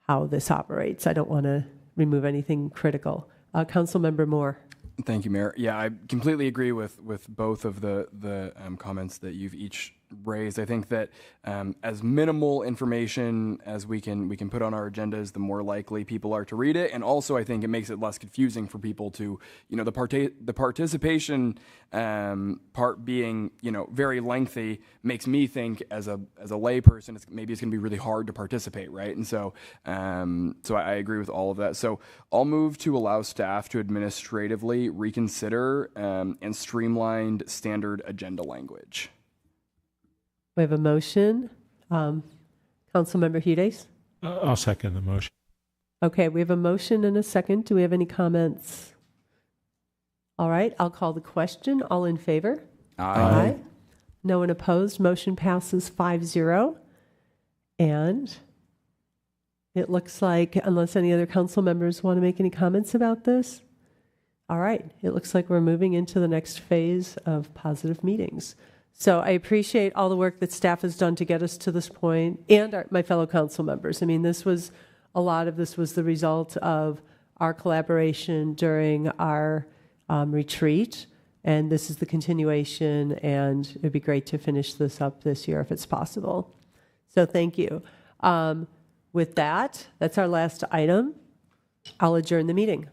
how this operates. I don't want to remove anything critical. Councilmember Moore. Thank you, Mayor. Yeah, I completely agree with both of the comments that you've each raised. I think that as minimal information as we can put on our agendas, the more likely people are to read it. And also, I think it makes it less confusing for people to, the participation part being, very lengthy makes me think as a layperson, maybe it's going to be really hard to participate, right? And so, I agree with all of that. So I'll move to allow staff to administratively reconsider and streamlined standard agenda language. We have a motion. Councilmember Hudes? I'll second the motion. Okay, we have a motion and a second. Do we have any comments? All right, I'll call the question. All in favor? Aye. No one opposed. Motion passes 5-0. And it looks like, unless any other council members want to make any comments about this, all right, it looks like we're moving into the next phase of positive meetings. So I appreciate all the work that staff has done to get us to this point, and my fellow council members. I mean, a lot of this was the result of our collaboration during our retreat, and this is the continuation, and it'd be great to finish this up this year if it's possible. So thank you. With that, that's our last item. I'll adjourn the meeting.